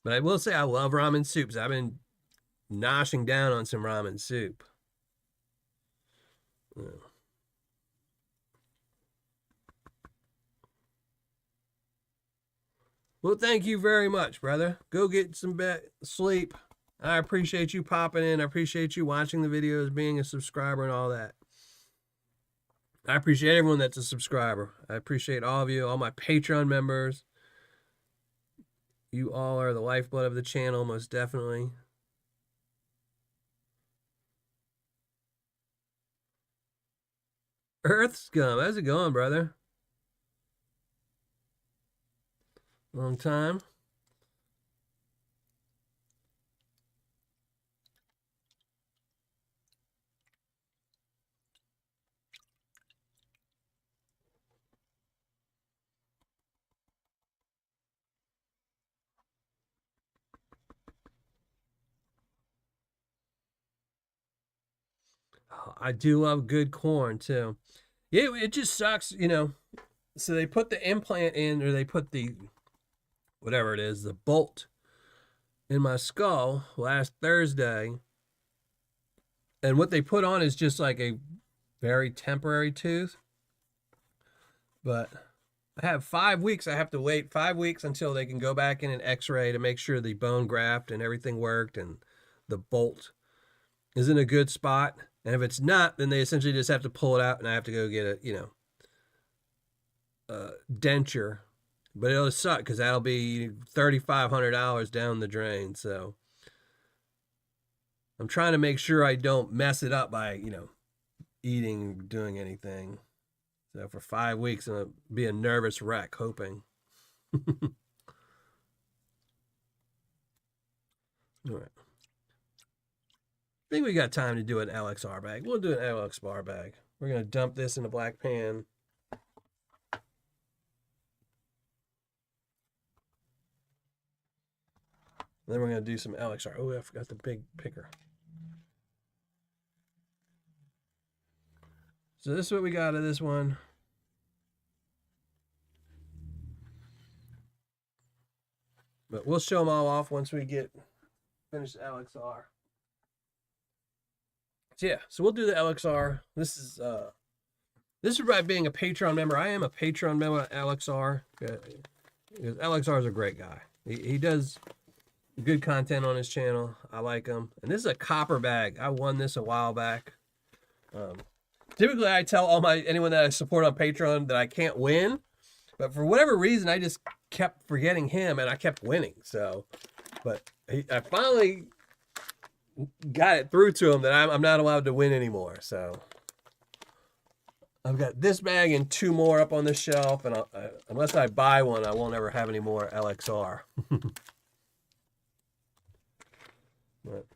but I will say I love ramen soups. I've been noshing down on some ramen soup. Yeah. Well, thank you very much, brother. Go get some sleep. I appreciate you popping in. I appreciate you watching the videos, being a subscriber, and all that. I appreciate everyone that's a subscriber. I appreciate all of you, all my Patreon members. You all are the lifeblood of the channel, most definitely. Earth Scum, how's it going, brother? Long time. Oh, I do love good corn too. Yeah, it just sucks, you know. So they put the implant in, or they put the whatever it is, the bolt in my skull last Thursday. And what they put on is just like a very temporary tooth. But I have 5 weeks. I have to wait 5 weeks until they can go back in an x-ray to make sure the bone graft and everything worked and the bolt is in a good spot. And if it's not, then they essentially just have to pull it out and I have to go get a denture. But it'll suck because that'll be $3,500 down the drain. So I'm trying to make sure I don't mess it up by, eating, doing anything. So for 5 weeks, I'm going to be a nervous wreck, hoping. All right. I think we got time to do an LXR bag. We'll do an LXR bag. We're going to dump this in a black pan. Then we're going to do some LXR. Oh, I forgot the big picker. So this is what we got of this one. But we'll show them all off once we get finished LXR. So yeah, so we'll do the LXR. This is by being a Patreon member. I am a Patreon member at LXR. Because LXR is a great guy. He does good content on his channel. I like him. And this is a copper bag. I won this a while back. Typically, I tell anyone that I support on Patreon that I can't win, but for whatever reason, I just kept forgetting him and I kept winning. So, but I finally got it through to him that I'm not allowed to win anymore. So I've got this bag and 2 more up on the shelf, and unless I buy one, I won't ever have any more LXR. But,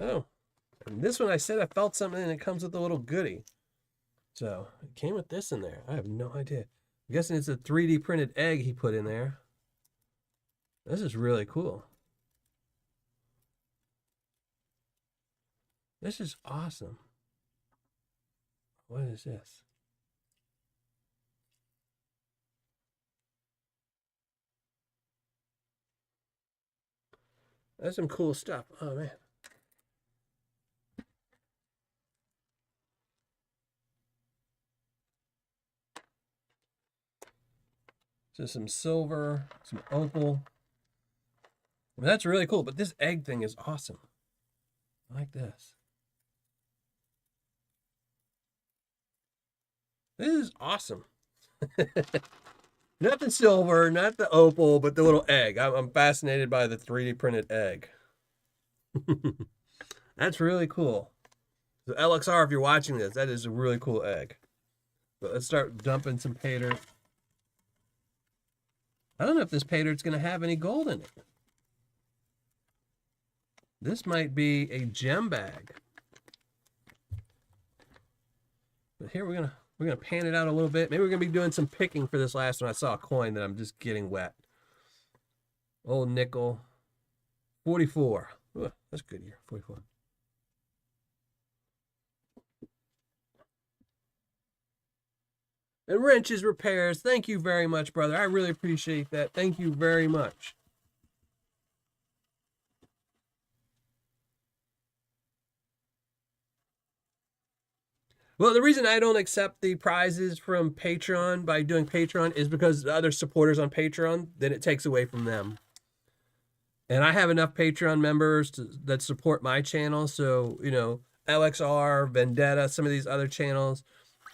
and this one I said I felt something, and it comes with a little goodie. So it came with this in there. I have no idea. I'm guessing it's a 3D printed egg he put in there. This is really cool. This is awesome. What is this? That's some cool stuff. Oh, man. So some silver, some opal. I mean, that's really cool, but this egg thing is awesome. I like this. This is awesome. Not the silver, not the opal, but the little egg. I'm fascinated by the 3D printed egg. That's really cool. So LXR, if you're watching this, that is a really cool egg. But let's start dumping some Paydirt. I don't know if this Paydirt's going to have any gold in it. This might be a gem bag. But here we're gonna pan it out a little bit. Maybe we're gonna be doing some picking for this last one. I saw a coin that I'm just getting wet. Old nickel. 44. Ooh, that's a good year. 44. And wrenches repairs. Thank you very much, brother. I really appreciate that. Thank you very much. Well, the reason I don't accept the prizes from Patreon by doing Patreon is because the other supporters on Patreon, then it takes away from them. And I have enough Patreon members that support my channel. So, LXR, Vendetta, some of these other channels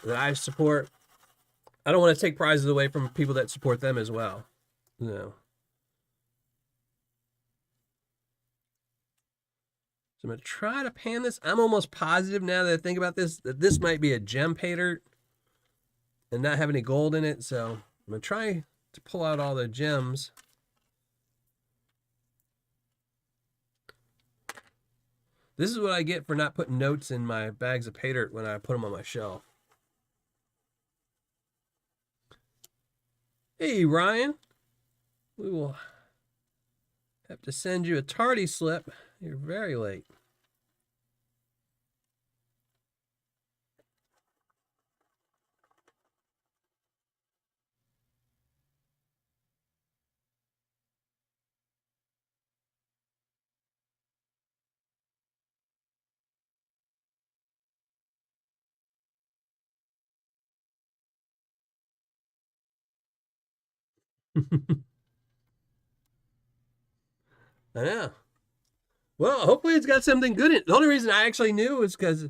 that I support, I don't want to take prizes away from people that support them as well. So I'm going to try to pan this. I'm almost positive now that I think about this, that this might be a gem Paydirt and not have any gold in it. So I'm going to try to pull out all the gems. This is what I get for not putting notes in my bags of Paydirt when I put them on my shelf. Hey, Ryan. We will have to send you a tardy slip. You're very late. I know. Well, hopefully it's got something good in it. The only reason I actually knew is because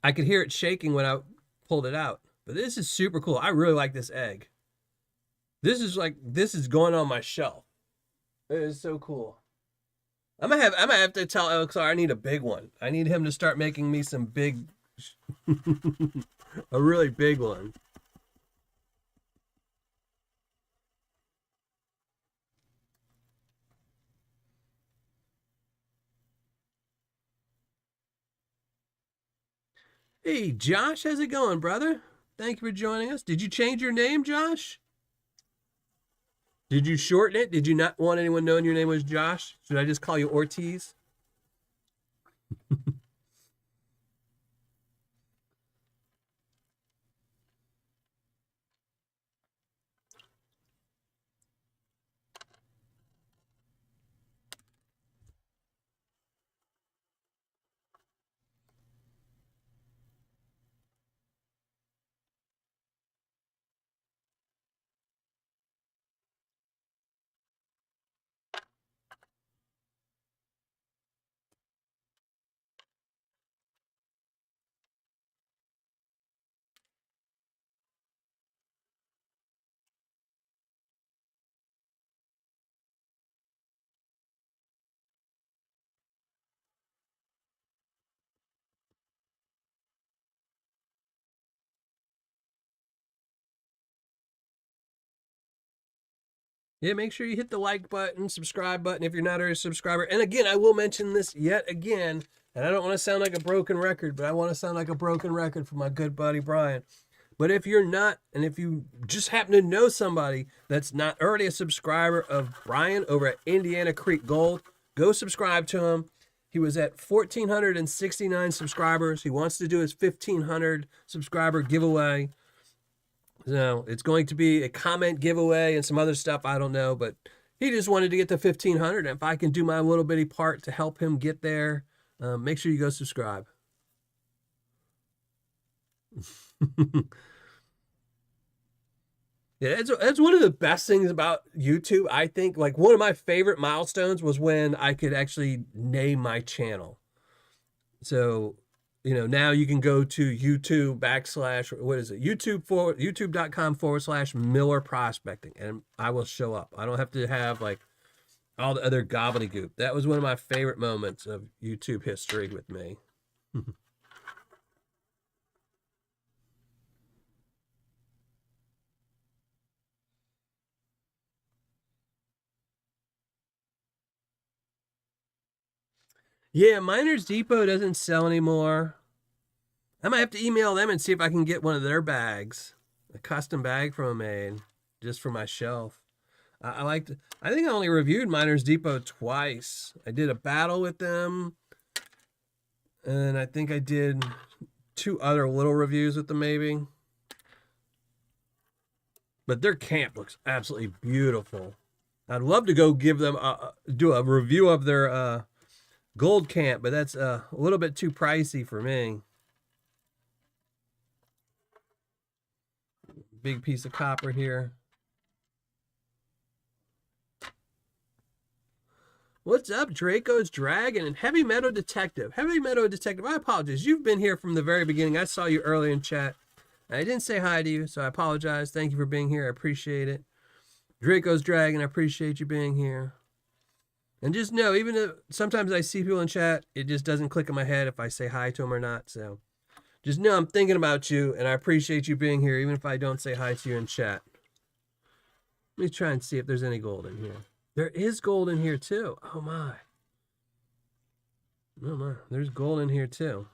I could hear it shaking when I pulled it out. But this is super cool. I really like this egg. This is going on my shelf. It is so cool. I'm gonna have to tell Alexar I need a big one. I need him to start making me some big, a really big one. Hey, Josh, how's it going, brother? Thank you for joining us. Did you change your name, Josh? Did you shorten it? Did you not want anyone knowing your name was Josh? Should I just call you Ortiz? Yeah, make sure you hit the like button, subscribe button if you're not already a subscriber. And again, I will mention this yet again, and I don't want to sound like a broken record, but I want to sound like a broken record for my good buddy Brian. But if you're not, and if you just happen to know somebody that's not already a subscriber of Brian over at Indiana Creek Gold, go subscribe to him. He was at 1,469 subscribers. He wants to do his 1,500 subscriber giveaway. So it's going to be a comment giveaway and some other stuff. I don't know, but he just wanted to get to 1,500. And if I can do my little bitty part to help him get there, make sure you go subscribe. Yeah, that's one of the best things about YouTube. I think like one of my favorite milestones was when I could actually name my channel. So, now you can go to YouTube youtube.com/Miller Prospecting, and I will show up. I don't have to have like all the other gobbledygook. That was one of my favorite moments of YouTube history with me. Yeah, Miners Depot doesn't sell anymore. I might have to email them and see if I can get one of their bags, a custom bag from a made, just for my shelf. I think I only reviewed Miners Depot twice. I did a battle with them, and I think I did 2 other little reviews with them maybe. But their camp looks absolutely beautiful. I'd love to go give them do a review of their gold camp, but that's a little bit too pricey for me. Big piece of copper here. What's up, Draco's Dragon and Heavy Meadow Detective? Heavy Meadow Detective, I apologize. You've been here from the very beginning. I saw you earlier in chat. I didn't say hi to you, so I apologize. Thank you for being here. I appreciate it. Draco's Dragon, I appreciate you being here. And just know, even if sometimes I see people in chat, it just doesn't click in my head if I say hi to them or not. So just know I'm thinking about you, and I appreciate you being here, even if I don't say hi to you in chat. Let me try and see if there's any gold in here. There is gold in here too. Oh my. Oh my. There's gold in here too.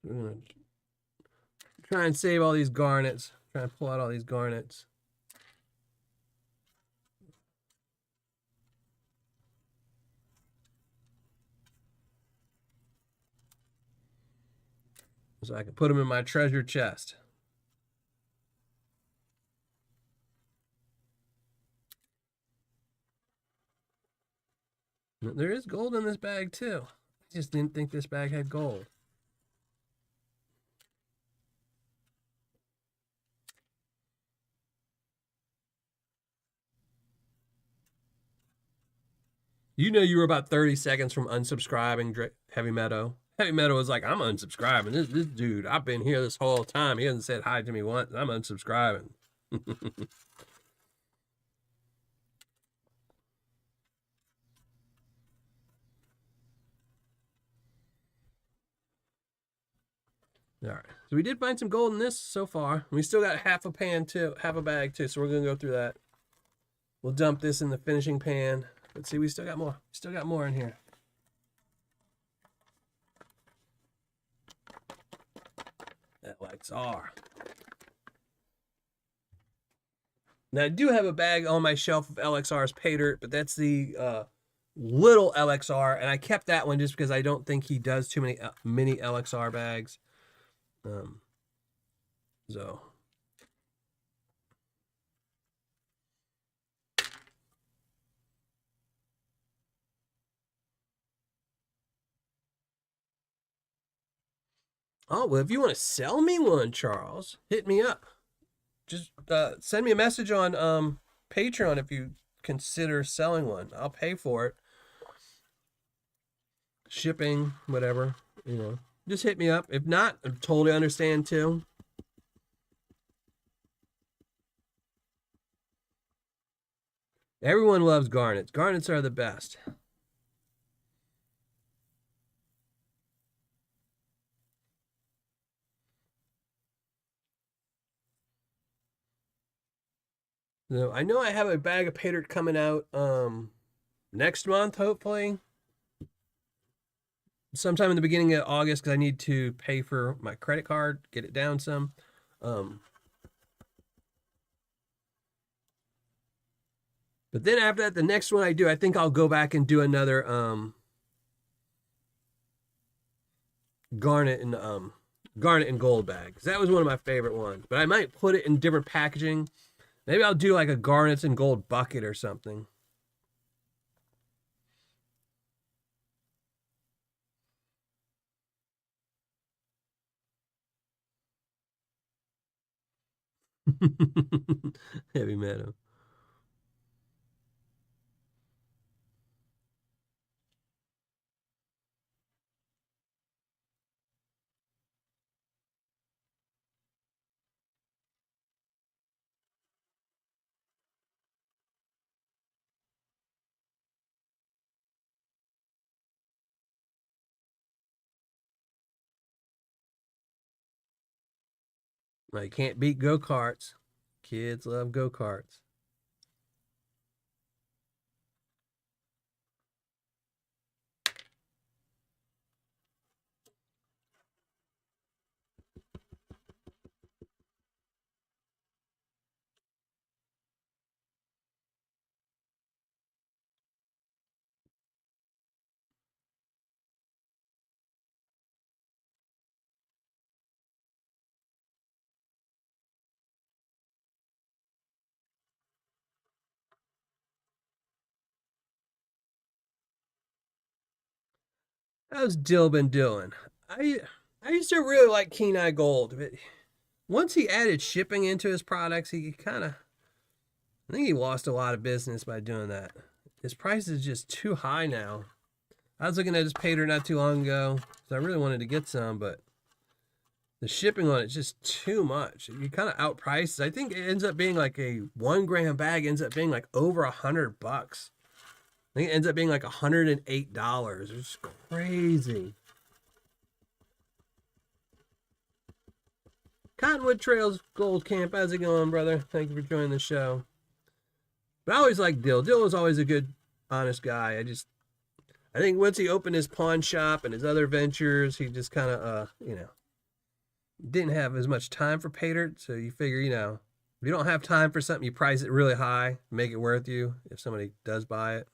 We're gonna try and save all these garnets. Try and pull out all these garnets. So I can put them in my treasure chest. There is gold in this bag too. I just didn't think this bag had gold. You know you were about 30 seconds from unsubscribing Heavy Meadow. Heavy Meadow was like, I'm unsubscribing. This dude, I've been here this whole time. He hasn't said hi to me once. I'm unsubscribing. All right. So we did find some gold in this so far. We still got half a pan too, half a bag too. So we're going to go through that. We'll dump this in the finishing pan. Let's see, we still got more. We still got more in here. LXR. Now I do have a bag on my shelf of LXR's Paydirt, but that's the little LXR, and I kept that one just because I don't think he does too many mini LXR bags. So oh, well, if you want to sell me one, Charles, hit me up. Just send me a message on Patreon if you consider selling one. I'll pay for it. Shipping, whatever, you know. Just hit me up. If not, I totally understand too. Everyone loves garnets. Garnets are the best. So I know I have a bag of Paydirt coming out next month, hopefully. Sometime in the beginning of August, because I need to pay for my credit card, get it down some. But then after that, the next one I do, I think I'll go back and do another garnet and gold bag. That was one of my favorite ones. But I might put it in different packaging. Maybe I'll do like a garnets and gold bucket or something. Heavy Meadow. I can't beat go-karts. Kids love go-karts. How's Dill been doing? I used to really like Keen Eye Gold, but once he added shipping into his products, he kind of, I think he lost a lot of business by doing that. His price is just too high now. I was looking at his Paydirt not too long ago, so I really wanted to get some, but The shipping on it's just too much. You kind of outpriced. I think it ends up being like a 1 gram bag ends up being like over $100. I think it ends up being like $108. It's crazy. Cottonwood Trails Gold Camp, how's it going, brother? Thank you for joining the show. But I always like Dill. Dill was always a good, honest guy. I think once he opened his pawn shop and his other ventures, he just kind of, didn't have as much time for Paydirt. So you figure, if you don't have time for something, you price it really high, make it worth you if somebody does buy it.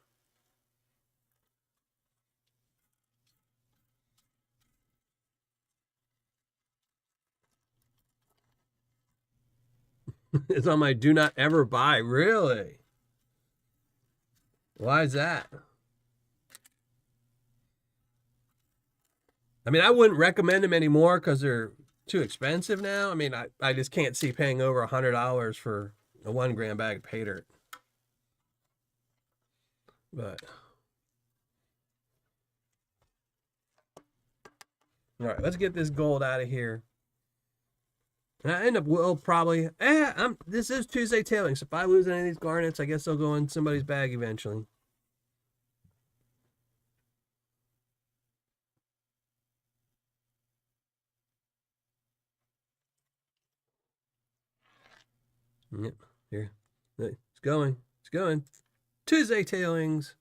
It's on my do not ever buy. Really? Why is that? I mean, I wouldn't recommend them anymore because they're too expensive now. I mean, I just can't see paying over $100 for a 1 gram bag of Paydirt. But all right, let's get this gold out of here. And I end up probably this is Tuesday tailing, so if I lose any of these garnets, I guess they'll go in somebody's bag eventually. Yep, here. It's going. It's going. Tuesday tailings.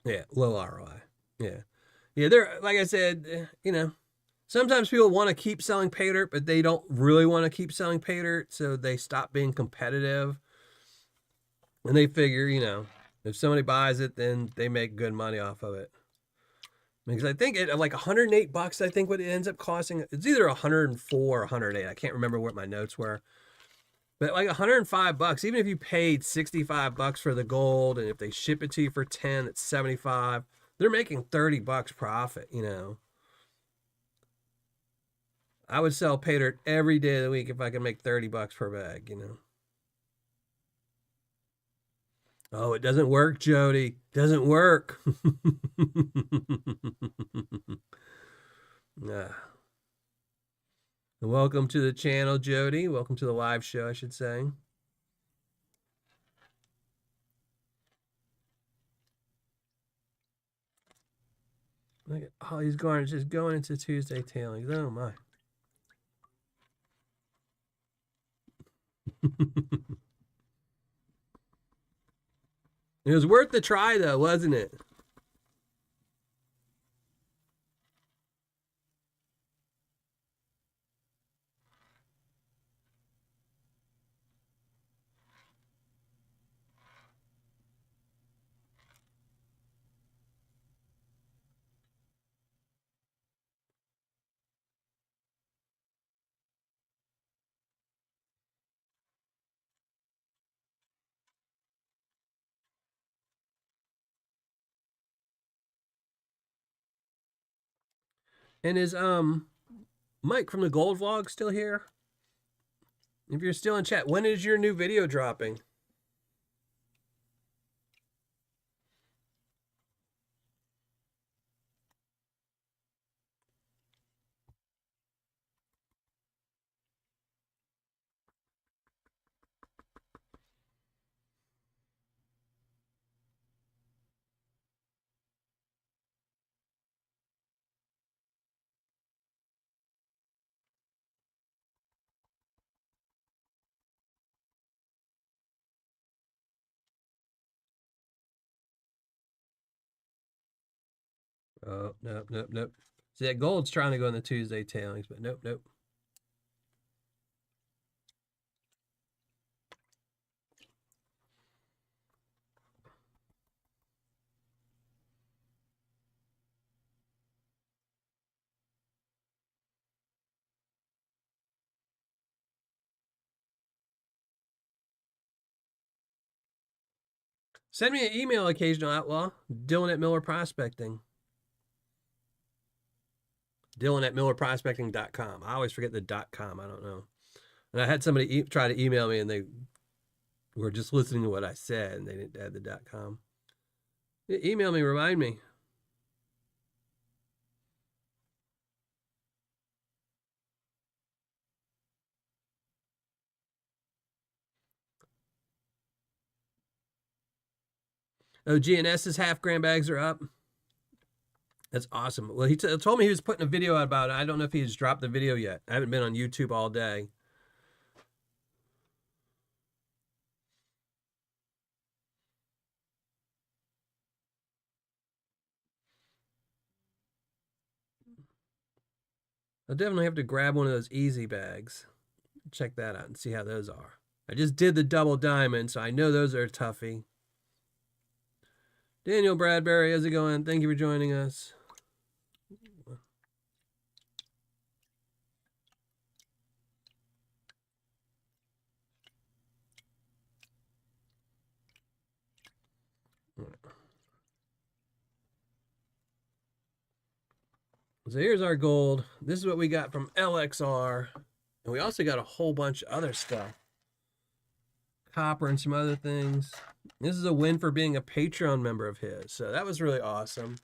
Yeah, low ROI. Yeah. Yeah, they're like I said, sometimes people want to keep selling Paydirt, but they don't really want to keep selling Paydirt, so they stop being competitive. And they figure, if somebody buys it, then they make good money off of it. Because I think at like $108, I think what it ends up costing, it's either 104 or 108. I can't remember what my notes were. But like $105, even if you paid $65 for the gold, and if they ship it to you for 10, it's 75. They're making $30 profit, I would sell Paydirt every day of the week if I could make $30 per bag, Oh, it doesn't work, Jody. Doesn't work. Welcome to the channel, Jody. Welcome to the live show, I should say. Look at all these garnets just going into Tuesday tailings. Oh, my. It was worth the try, though, wasn't it? And is Mike from the Gold Vlog still here? If you're still in chat, when is your new video dropping? Oh, nope, nope, nope. See, that gold's trying to go in the Tuesday tailings, but nope, nope. Send me an email, Occasional Outlaw. Dylan at Miller Prospecting. Dylan at millerprospecting.com. I always forget the .com. I don't know. And I had somebody try to email me, and they were just listening to what I said, and they didn't add the .com. Email me, remind me. Oh, GNS's half-gram bags are up. That's awesome. Well, he told me he was putting a video out about it. I don't know if he's dropped the video yet. I haven't been on YouTube all day. I'll definitely have to grab one of those easy bags. Check that out and see how those are. I just did the double diamond, so I know those are toughy. Daniel Bradbury, how's it going? Thank you for joining us. So here's our gold. This is what we got from LXR. And we also got a whole bunch of other stuff. Copper and some other things. This is a win for being a Patreon member of his. So that was really awesome.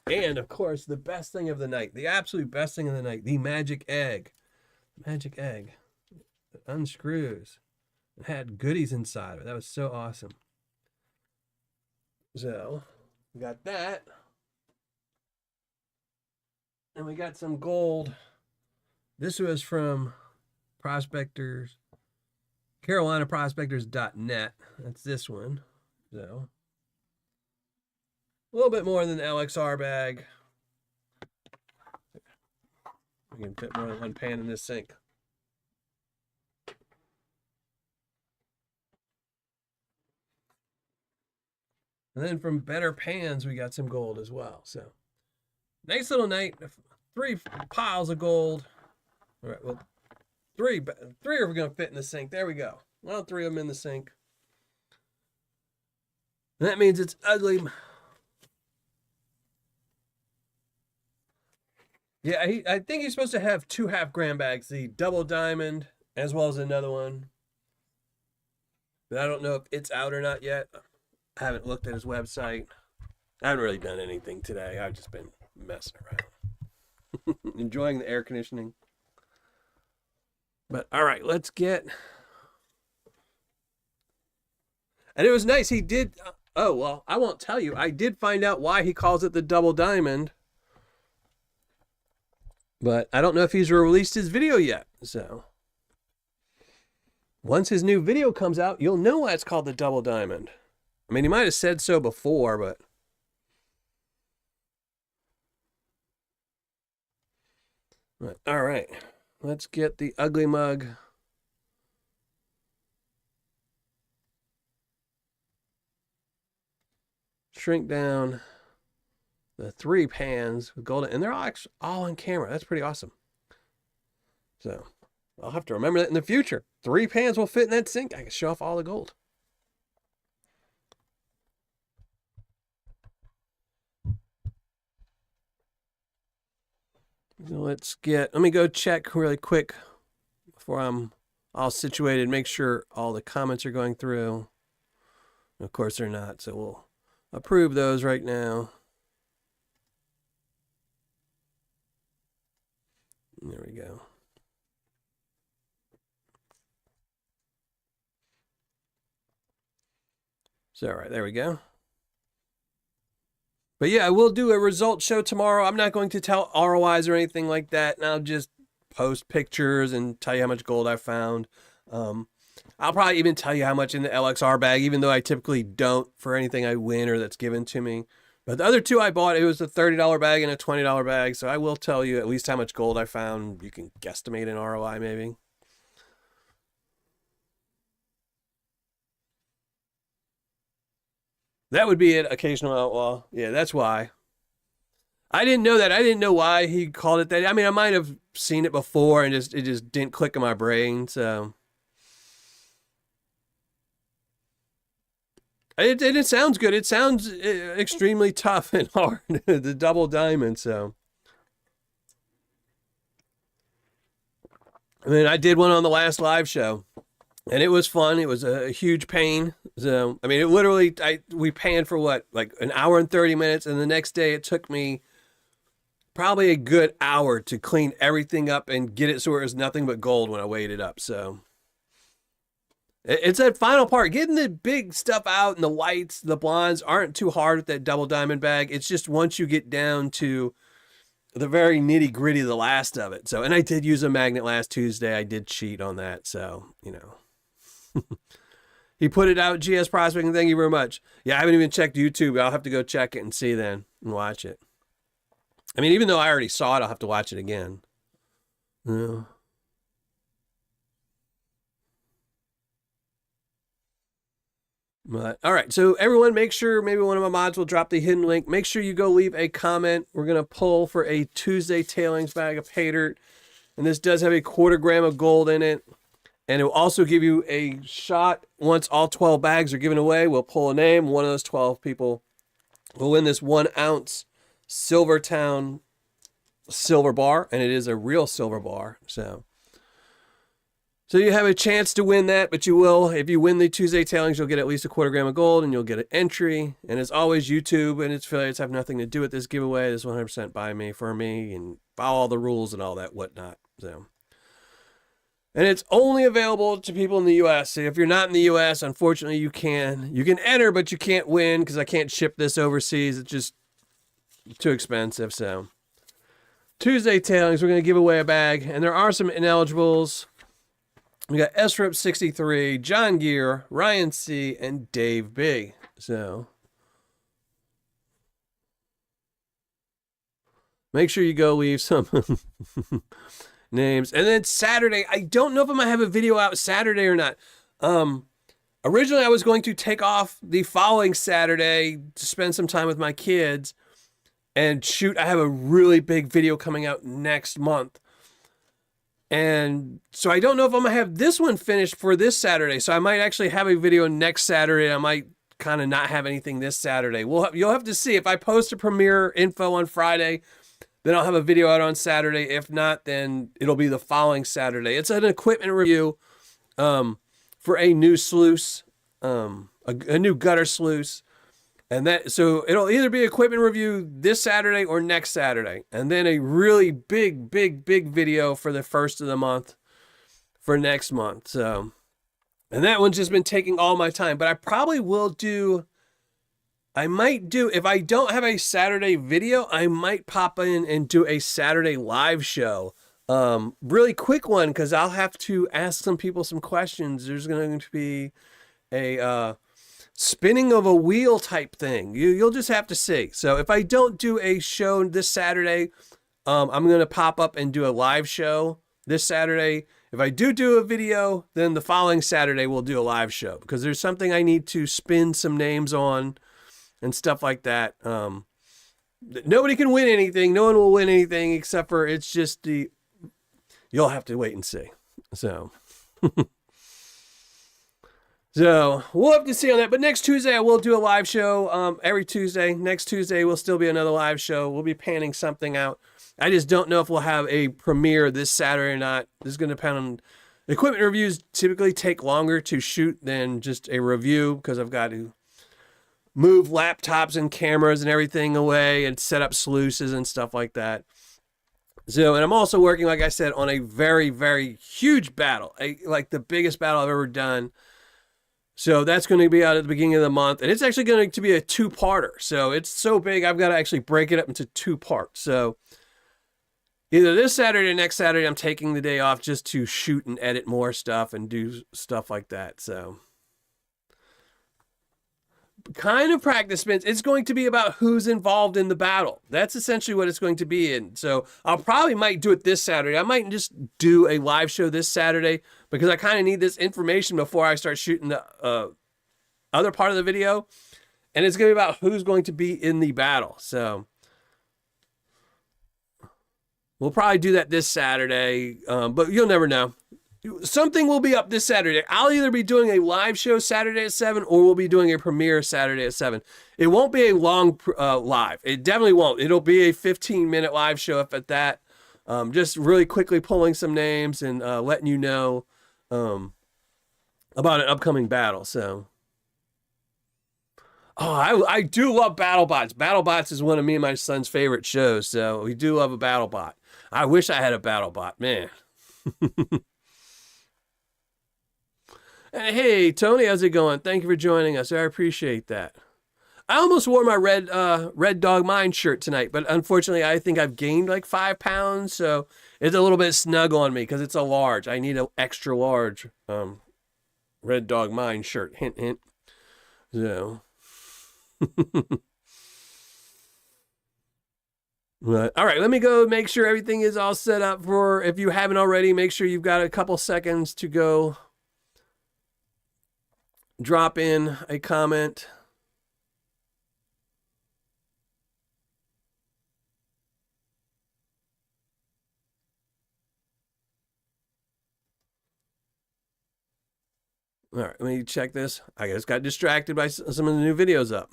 And, of course, the best thing of the night. The absolute best thing of the night. The magic egg. Magic egg. It unscrews. It had goodies inside of it. That was so awesome. So, we got that. And we got some gold. This was from Prospectors, CarolinaProspectors.net. That's this one. So, a little bit more than the LXR bag. We can fit more than one pan in this sink. And then from Better Pans, we got some gold as well. So, nice little night. 3 piles of gold. All right, well, three are going to fit in the sink. There we go. Well, 3 of them in the sink. And that means it's ugly. Yeah, I think he's supposed to have 2 half-gram bags, the double diamond, as well as another one. But I don't know if it's out or not yet. I haven't looked at his website. I haven't really done anything today. I've just been messing around. Enjoying the air conditioning. But all right, let's get. And it was nice. He did. Oh, well, I won't tell you. I did find out why he calls it the double diamond. But I don't know if he's released his video yet. So once his new video comes out, you'll know why it's called the double diamond. I mean, he might have said so before, but. All right. Let's get the ugly mug. Shrink down the 3 pans with golden, and they're all on camera. That's pretty awesome. So I'll have to remember that in the future. 3 pans will fit in that sink. I can show off all the gold. So let me go check really quick before I'm all situated, make sure all the comments are going through. Of course they're not, so we'll approve those right now. There we go. So, all right, there we go. But yeah, I will do a results show tomorrow. I'm not going to tell ROIs or anything like that. And I'll just post pictures and tell you how much gold I found. I'll probably even tell you how much in the LXR bag, even though I typically don't for anything I win or that's given to me. But the other 2 I bought, it was a $30 bag and a $20 bag. So I will tell you at least how much gold I found. You can guesstimate an ROI maybe. That would be an occasional outlaw. Yeah, that's why. I didn't know that. I didn't know why he called it that. I mean, I might have seen it before and it just didn't click in my brain. So it sounds good. It sounds extremely tough and hard. The double diamond. So I mean, I did one on the last live show. And it was fun. It was a huge pain. So, I mean, it literally, we panned for what, like an hour and 30 minutes. And the next day it took me probably a good hour to clean everything up and get it so it was nothing but gold when I weighed it up. So it's that final part. Getting the big stuff out and the whites, the blondes aren't too hard with that double diamond bag. It's just once you get down to the very nitty gritty, the last of it. So, and I did use a magnet last Tuesday. I did cheat on that. So, you know. He put it out, GS Prospecting. Thank you very much. Yeah, I haven't even checked YouTube. I'll have to go check it and see then and watch it. I mean, even though I already saw it, I'll have to watch it again. Yeah. But, all right, so everyone make sure, maybe one of my mods will drop the hidden link. Make sure you go leave a comment. We're going to pull for a Tuesday tailings bag of Paydirt. And this does have a 1/4 gram of gold in it. And it will also give you a shot once all 12 bags are given away. We'll pull a name. One of those 12 people will win this 1 ounce Silvertown silver bar. And it is a real silver bar. So you have a chance to win that. But you will, if you win the Tuesday tailings, you'll get at least a 1/4 gram of gold. And you'll get an entry. And as always, YouTube and its affiliates have nothing to do with this giveaway. This is 100% by me, for me. And follow all the rules and all that whatnot. So. And it's only available to people in the U.S. So if you're not in the U.S., unfortunately, you can enter, but you can't win because I can't ship this overseas. It's just too expensive. So Tuesday tailings, we're going to give away a bag. And there are some ineligibles. We got SRIP 63, John Gear, Ryan C., and Dave B. So make sure you go leave some names. And then Saturday, I don't know if I'm gonna have a video out Saturday or not. Originally I was going to take off the following Saturday to spend some time with my kids and shoot. I have a really big video coming out next month. And so I don't know if I'm gonna have this one finished for this Saturday. So I might actually have a video next Saturday. I might kind of not have anything this Saturday. You'll have to see. If I post a premiere info on Friday, then I'll have a video out on Saturday. If not, then it'll be the following Saturday. It's an equipment review for a new sluice, a new gutter sluice. And so it'll either be equipment review this Saturday or next Saturday. And then a really big video for the first of the month for next month. So, and that one's just been taking all my time. But I probably will do... I might do, if I don't have a Saturday video, I might pop in and do a Saturday live show. Really quick one, because I'll have to ask some people some questions. There's going to be a spinning of a wheel type thing. You'll just have to see. So if I don't do a show this Saturday, I'm going to pop up and do a live show this Saturday. If I do a video, then the following Saturday we'll do a live show, because there's something I need to spin some names on and stuff like that. Nobody can win anything. No one will win anything except for it's just you'll have to wait and see. So, so we'll have to see on that. But next Tuesday I will do a live show. Every Tuesday. Next Tuesday will still be another live show. We'll be panning something out. I just don't know if we'll have a premiere this Saturday or not. This is going to depend on equipment reviews. Typically take longer to shoot than just a review, because I've got to move laptops and cameras and everything away and set up sluices and stuff like that. So, and I'm also working, like I said, on a very huge battle, like the biggest battle I've ever done. So that's going to be out at the beginning of the month, and it's actually going to be a 2-parter. So it's so big, I've got to actually break it up into 2 parts. So either this Saturday or next Saturday, I'm taking the day off just to shoot and edit more stuff and do stuff like that. So kind of practice spins. It's going to be about who's involved in the battle. That's essentially what it's going to be in. So I'll probably might do it this Saturday. I might just do a live show this Saturday, because I kind of need this information before I start shooting the other part of the video. And it's going to be about who's going to be in the battle. So we'll probably do that this Saturday, but you'll never know. Something will be up this Saturday. I'll either be doing a live show Saturday at 7, or we'll be doing a premiere Saturday at 7. It won't be a long live. It definitely won't. It'll be a 15-minute live show, if at that. Just really quickly pulling some names and letting you know about an upcoming battle. So, oh, I do love BattleBots. BattleBots is one of me and my son's favorite shows. So we do love a BattleBot. I wish I had a BattleBot, man. And hey, Tony, how's it going? Thank you for joining us. I appreciate that. I almost wore my Red Dog Mine shirt tonight, but unfortunately, I think I've gained like 5 pounds, so it's a little bit snug on me because it's a large. I need an extra large Red Dog Mine shirt. Hint, hint. So, but, all right, let me go make sure everything is all set up for. If you haven't already, make sure you've got a couple seconds to go drop in a comment. All right, let me check this. I just got distracted by some of the new videos up.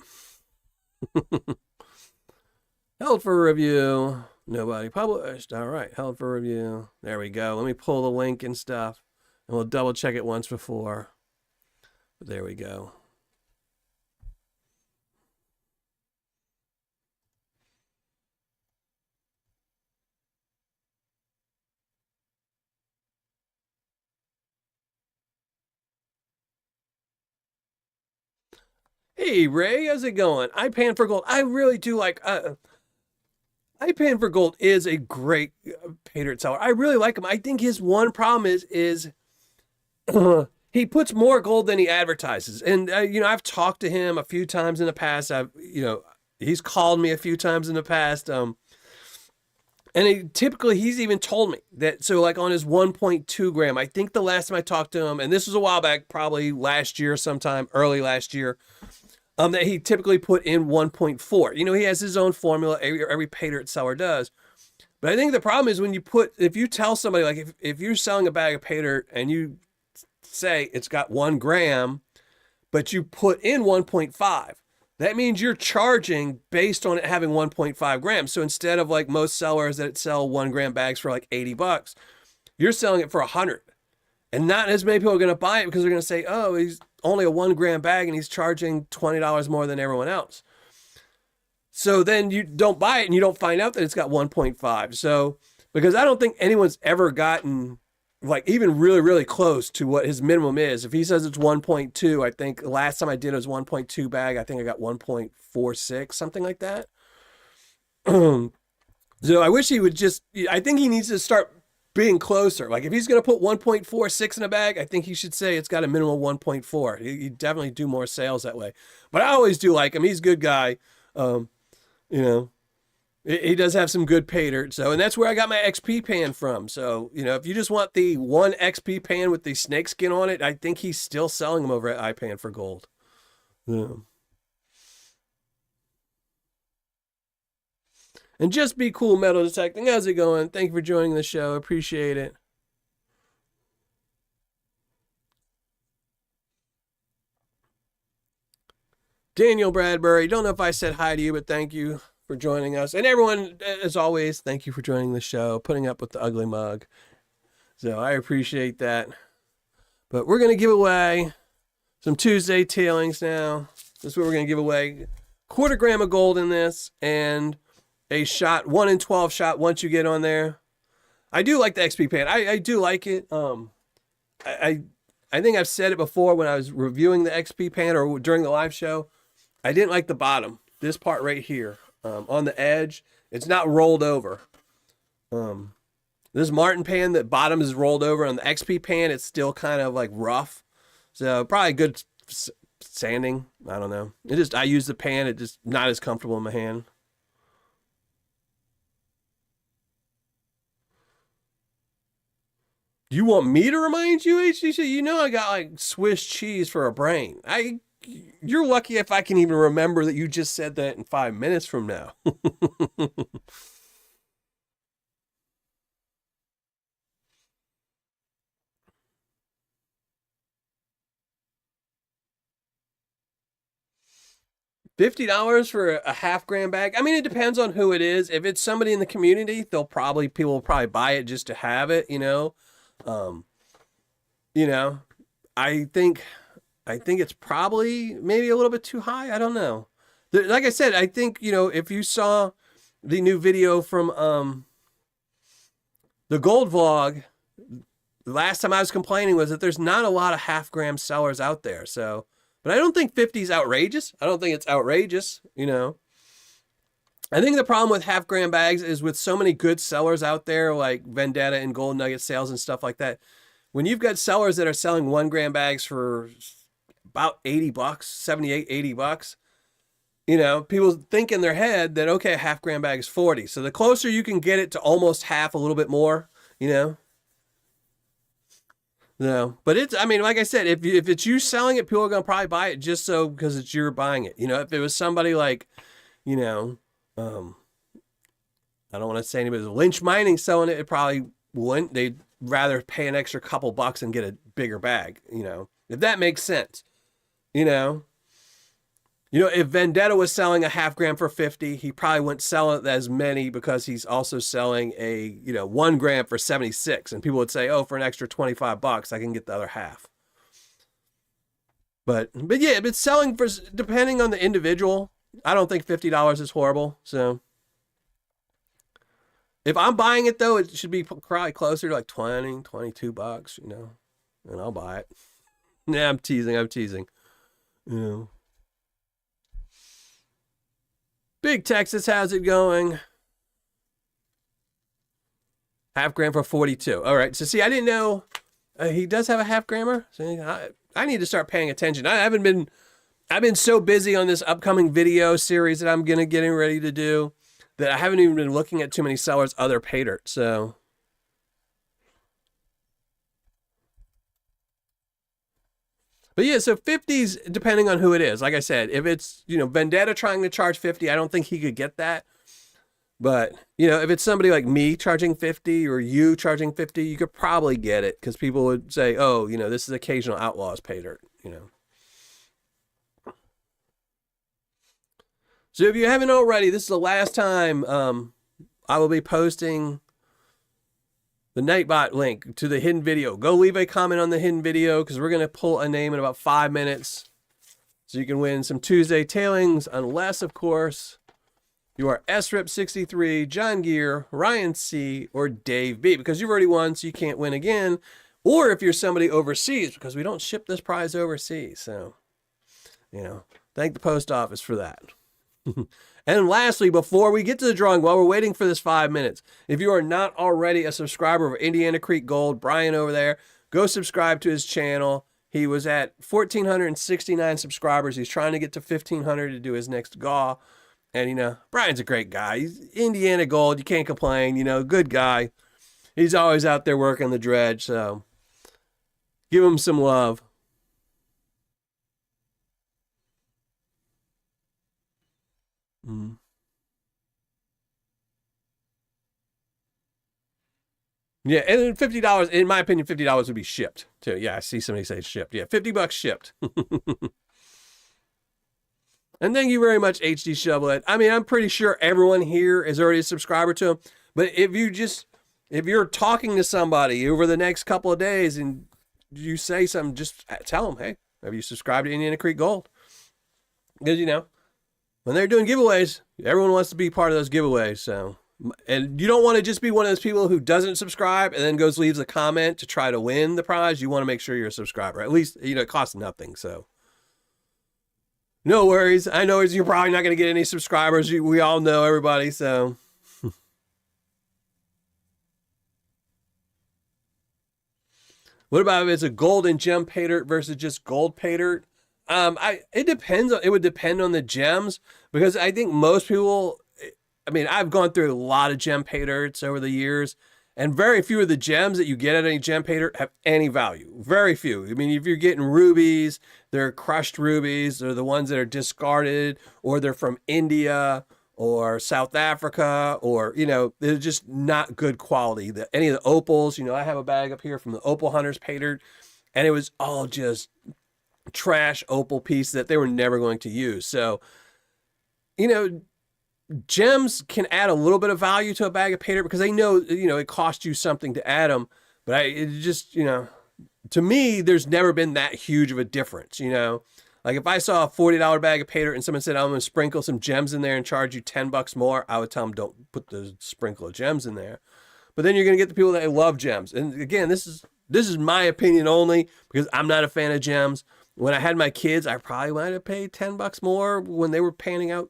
Held for review. Nobody published. All right, held for review. There we go. Let me pull the link and stuff, and we'll double check it once before. But there we go. Hey, Ray, how's it going? I Pan for Gold. I really do like. I Pan for Gold is a great Paydirt seller. I really like him. I think his one problem is he puts more gold than he advertises. And I've talked to him a few times in the past. He's called me a few times in the past. And typically he's even told me that. So like on his 1.2 gram, I think the last time I talked to him, and this was a while back, probably last year, sometime early last year. That he typically put in 1.4. He has his own formula. Every Paydirt seller does. But I think the problem is if you tell somebody, like if you're selling a bag of Paydirt and you say it's got 1 gram, but you put in 1.5, that means you're charging based on it having 1.5 grams. So instead of like most sellers that sell 1 gram bags for like $80, you're selling it for 100. And not as many people are going to buy it because they're going to say, oh, he's only a 1 gram bag and he's charging $20 more than everyone else. So then you don't buy it and you don't find out that it's got 1.5. So, because I don't think anyone's ever gotten like even really, really close to what his minimum is. If he says it's 1.2, I think the last time I did it was 1.2 bag. I think I got 1.46, something like that. So I wish he would I think he needs to start being closer. Like if he's going to put 1.46 in a bag, I think he should say it's got a minimum 1.4. He definitely do more sales that way. But I always do like him. He's a good guy. He does have some good Paydirt. So, and that's where I got my XP pan from. So, if you just want the one XP pan with the snake skin on it, I think he's still selling them over at iPan for Gold. Yeah. And Just Be Cool Metal Detecting. How's it going? Thank you for joining the show. Appreciate it. Daniel Bradbury. Don't know if I said hi to you, but thank you for joining us. And everyone, as always, thank you for joining the show, putting up with the ugly mug. So I appreciate that. But we're going to give away some Tuesday tailings now. This is what we're going to give away. 1/4 gram of gold in this and a shot, 1 in 12 shot once you get on there. I do like the XP pan. I do like it. I think I've said it before when I was reviewing the XP pan or during the live show. I didn't like the bottom. This part right here on the edge. It's not rolled over. This Martin pan, the bottom is rolled over. On the XP pan, it's still kind of like rough. So probably good sanding. I don't know. I use the pan. It's just not as comfortable in my hand. You want me to remind you, HTC? I got like Swiss cheese for a brain. You're lucky if I can even remember that you just said that in 5 minutes from now. $50 for a 1/2 gram bag. I mean, it depends on who it is. If it's somebody in the community, people will probably buy it just to have it, Um, I think it's probably maybe a little bit too high. I don't know. Like I said, I think, if you saw the new video from the gold vlog, the last time I was complaining was that there's not a lot of half-gram sellers out there. So, but I don't think 50 is outrageous. I don't think it's outrageous, I think the problem with half-gram bags is with so many good sellers out there, like Vendetta and Gold Nugget sales and stuff like that. When you've got sellers that are selling 1-gram bags for about $80, 78, $80, people think in their head that, okay, a half-gram bag is 40. So the closer you can get it to almost half, a little bit more, No, but like I said, if it's you selling it, people are going to probably buy it just so because it's you buying it. If it was somebody like, I don't want to say anybody's Lynch Mining selling it, it probably wouldn't. They'd rather pay an extra couple bucks and get a bigger bag, if that makes sense, if Vendetta was selling a half-gram for 50, he probably wouldn't sell it as many because he's also selling a, 1 gram for 76. And people would say, oh, for an extra 25 bucks, I can get the other half. But yeah, if it's selling for, depending on the individual, I don't think $50 is horrible. So if I'm buying it though, it should be probably closer to like 20, 22 bucks, and I'll buy it. Nah, I'm teasing. Big Texas, how's it going? Half-gram for 42. All right. So see, I didn't know he does have a half-grammer. So I need to start paying attention. I've been so busy on this upcoming video series that I'm getting ready to do that I haven't even been looking at too many sellers other Paydirt. So but yeah, so 50s, depending on who it is. Like I said, if it's, Vendetta trying to charge 50, I don't think he could get that. But, if it's somebody like me charging 50 or you charging 50, you could probably get it because people would say, oh, this is Occasional Outlaws Paydirt, So if you haven't already, this is the last time I will be posting the Nightbot link to the hidden video. Go leave a comment on the hidden video because we're going to pull a name in about 5 minutes. So you can win some Tuesday tailings, unless, of course, you are SRIP63, John Gear, Ryan C, or Dave B. Because you've already won, so you can't win again. Or if you're somebody overseas, because we don't ship this prize overseas. So, thank the post office for that. And lastly, before we get to the drawing, while we're waiting for this 5 minutes, if you are not already a subscriber of Indiana Creek Gold, Brian over there, go subscribe to his channel. He was at 1,469 subscribers. He's trying to get to 1,500 to do his next GAW. And, Brian's a great guy. He's Indiana Gold. You can't complain. Good guy. He's always out there working the dredge. So give him some love. Yeah, and $50, in my opinion, $50 would be shipped too. Yeah, I see somebody say shipped. Yeah, $50 shipped. And thank you very much, HD Shovelhead. I'm pretty sure everyone here is already a subscriber to him. But if you're talking to somebody over the next couple of days and you say something, just tell them, hey, have you subscribed to Indiana Creek Gold? Because, when they're doing giveaways, everyone wants to be part of those giveaways. So, and you don't want to just be one of those people who doesn't subscribe and then leaves a comment to try to win the prize. You want to make sure you're a subscriber. At least, it costs nothing. So no worries. I know you're probably not going to get any subscribers. We all know everybody. So what about if it's a gold and gem Paydirt versus just gold Paydirt? It depends. It would depend on the gems because I think most people, I've gone through a lot of gem Paydirts over the years and very few of the gems that you get at any gem Paydirt have any value. Very few. If you're getting rubies, they're crushed rubies. They're the ones that are discarded or they're from India or South Africa or, they're just not good quality. Any of the opals, I have a bag up here from the Opal Hunters Paydirt and it was all just trash opal piece that they were never going to use. So, gems can add a little bit of value to a bag of Paydirt because they know, it cost you something to add them. But it just, to me, there's never been that huge of a difference, you know? Like if I saw a $40 bag of Paydirt and someone said, I'm going to sprinkle some gems in there and charge you $10 more, I would tell them, don't put the sprinkle of gems in there. But then you're going to get the people that love gems. And again, this is my opinion only because I'm not a fan of gems. When I had my kids, I probably might have paid $10 more when they were panning out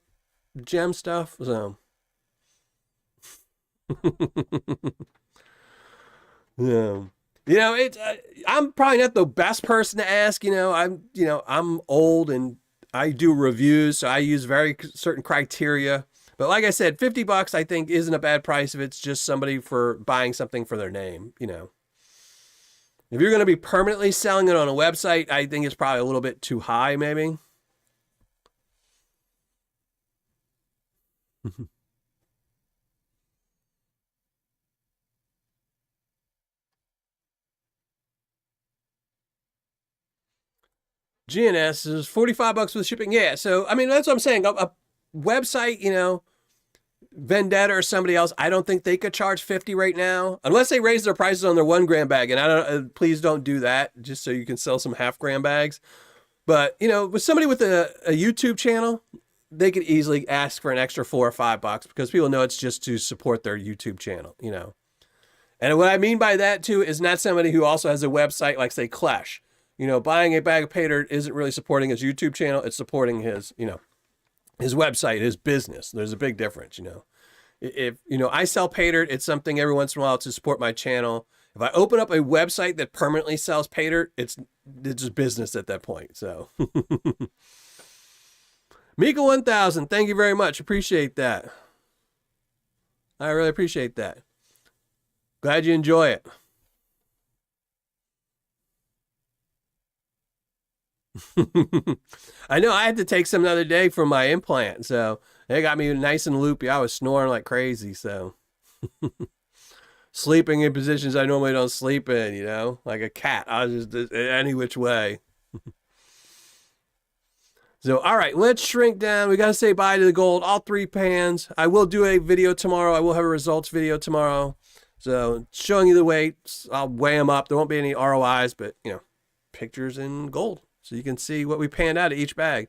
gem stuff. So, yeah. You know, I'm probably not the best person to ask. I'm old and I do reviews, so I use very certain criteria. But like I said, $50 I think isn't a bad price if it's just somebody for buying something for their name. You know, if you're going to be permanently selling it on a website, I think it's probably a little bit too high, maybe. GNS is $45 with shipping. Yeah, so I mean that's what I'm saying. A website, you know, Vendetta or somebody else, I don't think they could charge 50 right now, unless they raise their prices on their 1 gram bag. And I don't. Please don't do that, just so you can sell some half-gram bags. But you know, with somebody with a YouTube channel, they could easily ask for an extra $4 or $5 because people know it's just to support their YouTube channel. You know, and what I mean by that too is not somebody who also has a website like say Clash. You know, buying a bag of Paydirt isn't really supporting his YouTube channel. It's supporting his, you know, his website, his business. There's a big difference, you know. If, you know, I sell Paydirt, it's something every once in a while to support my channel. If I open up a website that permanently sells Paydirt, it's just business at that point. So, Mika 1000, thank you very much. Appreciate that. I really appreciate that. Glad you enjoy it. I know I had to take some the other day for my implant, so they got me nice and loopy. I was snoring like crazy, so sleeping in positions I normally don't sleep in, you know, like a cat. I was just any which way. So, all right, let's shrink down. We got to say bye to the gold, all 3 pans. I will do a video tomorrow. I will have a results video tomorrow. So, showing you the weights. I'll weigh them up. There won't be any ROIs, but, you know, pictures in gold. So you can see what we panned out of each bag.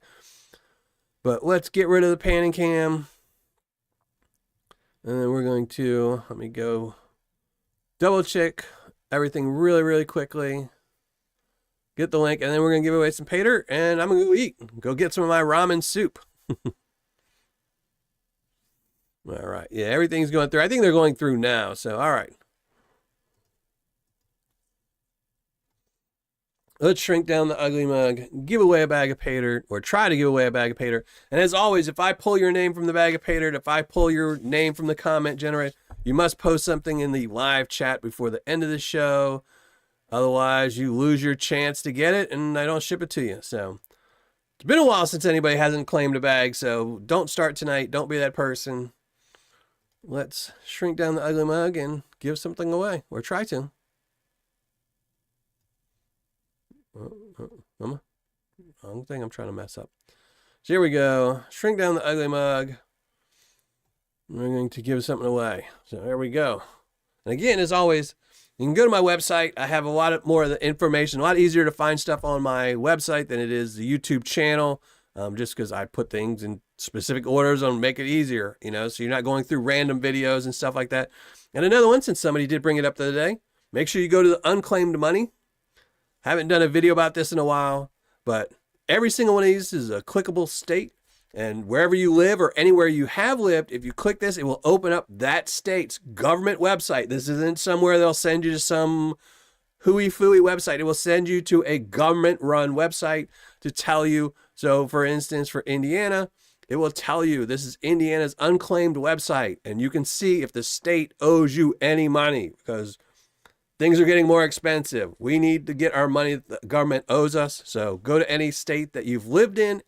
But let's get rid of the panning cam. And then we're going to, let me go double check everything really, really quickly. Get the link, and then we're going to give away some Paydirt, and I'm going to go eat. Go get some of my ramen soup. All right. Yeah, everything's going through. I think they're going through now. So, all right. Let's shrink down the ugly mug, give away a bag of Paydirt, or try to give away a bag of Paydirt. And as always, if I pull your name from the bag of Paydirt, if I pull your name from the comment generator, you must post something in the live chat before the end of the show. Otherwise, you lose your chance to get it, and I don't ship it to you. So it's been a while since anybody hasn't claimed a bag, so don't start tonight. Don't be that person. Let's shrink down the ugly mug and give something away, or try to. Wrong thing I'm trying to mess up. So here we go. Shrink down the ugly mug. We're going to give something away. So there we go. And again, as always, you can go to my website. I have a lot more of the information, a lot easier to find stuff on my website than it is the YouTube channel, just because I put things in specific orders on make it easier, you know, so you're not going through random videos and stuff like that. And another one, since somebody did bring it up the other day, make sure you go to the unclaimed money. Haven't done a video about this in a while, but every single one of these is a clickable state. And wherever you live or anywhere you have lived, if you click this, it will open up that state's government website. This isn't somewhere they'll send you to some hooey-fooey website. It will send you to a government-run website to tell you. So, for instance, for Indiana, it will tell you this is Indiana's unclaimed website. And you can see if the state owes you any money because things are getting more expensive. We need to get our money that the government owes us. So go to any state that you've lived in,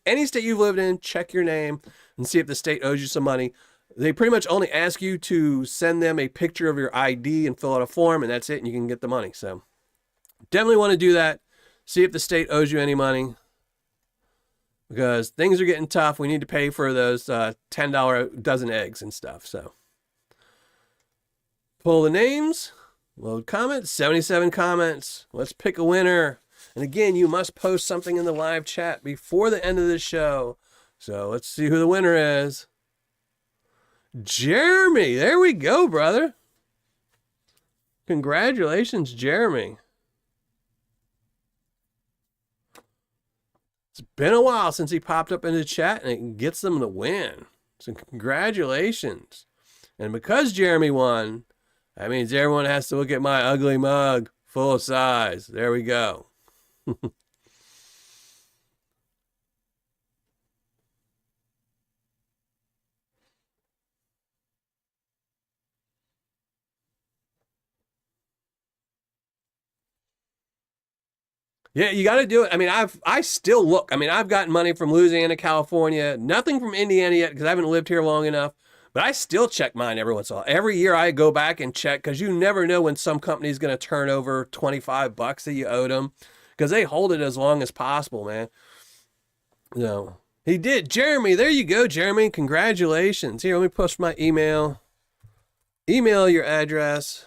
check your name and see if the state owes you some money. They pretty much only ask you to send them a picture of your ID and fill out a form, and that's it, and you can get the money. So definitely want to do that. See if the state owes you any money because things are getting tough. We need to pay for those $10 dozen eggs and stuff. So pull the names. Load comments, 77 comments. Let's pick a winner. And again, you must post something in the live chat before the end of the show. So let's see who the winner is. Jeremy, there we go, brother. Congratulations, Jeremy. It's been a while since he popped up in the chat, and it gets them the win. So congratulations. And because Jeremy won, that means everyone has to look at my ugly mug full size. There we go. Yeah, you got to do it. I mean, I still look. I mean, I've gotten money from Louisiana, California, nothing from Indiana yet because I haven't lived here long enough. But I still check mine every once in a while. Every year I go back and check because you never know when some company's going to turn over $25 that you owed them because they hold it as long as possible, man. No, he did. Jeremy, there you go, Jeremy. Congratulations. Here, let me post my email. Email your address.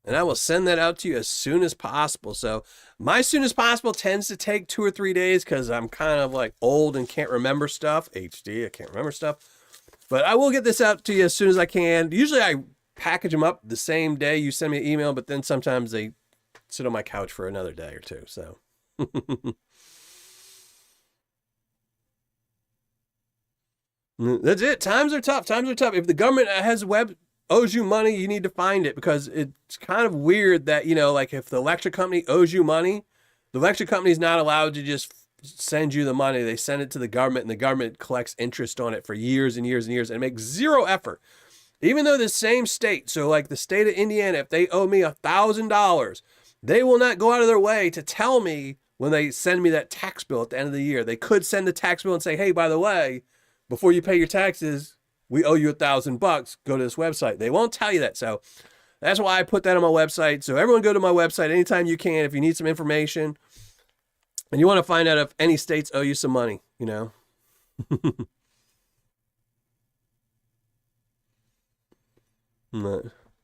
And I will send that out to you as soon as possible. So my soon as possible tends to take 2 or 3 days because I'm kind of like old and can't remember stuff. HD, I can't remember stuff. But I will get this out to you as soon as I can. Usually I package them up the same day you send me an email, but then sometimes they sit on my couch for another day or two. So that's it. Times are tough. Times are tough. If the government has a owes you money, you need to find it because it's kind of weird that, you know, like if the electric company owes you money, the electric company is not allowed to just send you the money. They send it to the government and the government collects interest on it for years and years and years and makes zero effort. Even though the same state, so like the state of Indiana, if they owe me $1,000, they will not go out of their way to tell me when they send me that tax bill at the end of the year. They could send the tax bill and say, hey, by the way, before you pay your taxes, we owe you $1,000. Go to this website. They won't tell you that. So that's why I put that on my website. So everyone go to my website anytime you can if you need some information and you want to find out if any states owe you some money, you know.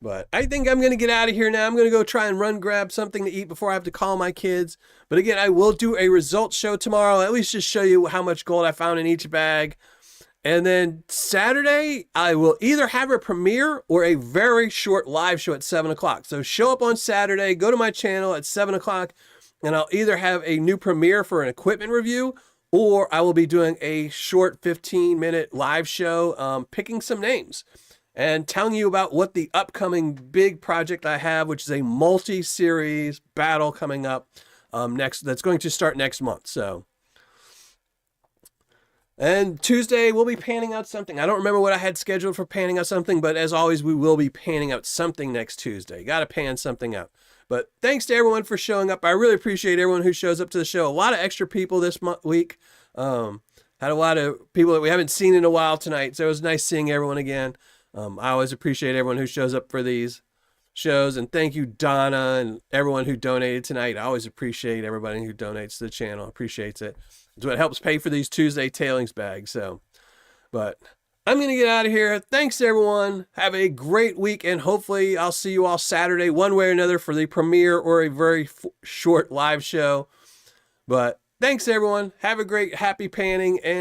But I think I'm going to get out of here now. I'm going to go try and grab something to eat before I have to call my kids. But again, I will do a results show tomorrow. At least just show you how much gold I found in each bag. And then Saturday, I will either have a premiere or a very short live show at 7 o'clock. So show up on Saturday, go to my channel at 7 o'clock, and I'll either have a new premiere for an equipment review, or I will be doing a short 15-minute live show picking some names and telling you about what the upcoming big project I have, which is a multi-series battle coming up that's going to start next month. So. And Tuesday, we'll be panning out something. I don't remember what I had scheduled for panning out something, but as always, we will be panning out something next Tuesday. Got to pan something out. But thanks to everyone for showing up. I really appreciate everyone who shows up to the show. A lot of extra people this week. Had a lot of people that we haven't seen in a while tonight, so it was nice seeing everyone again. I always appreciate everyone who shows up for these shows. And thank you, Donna, and everyone who donated tonight. I always appreciate everybody who donates to the channel. Appreciates it. It's what helps pay for these Tuesday tailings bags. So, but I'm going to get out of here. Thanks, everyone. Have a great week, and hopefully I'll see you all Saturday, one way or another, for the premiere or a very short live show. But thanks, everyone. Have a great, happy panning, and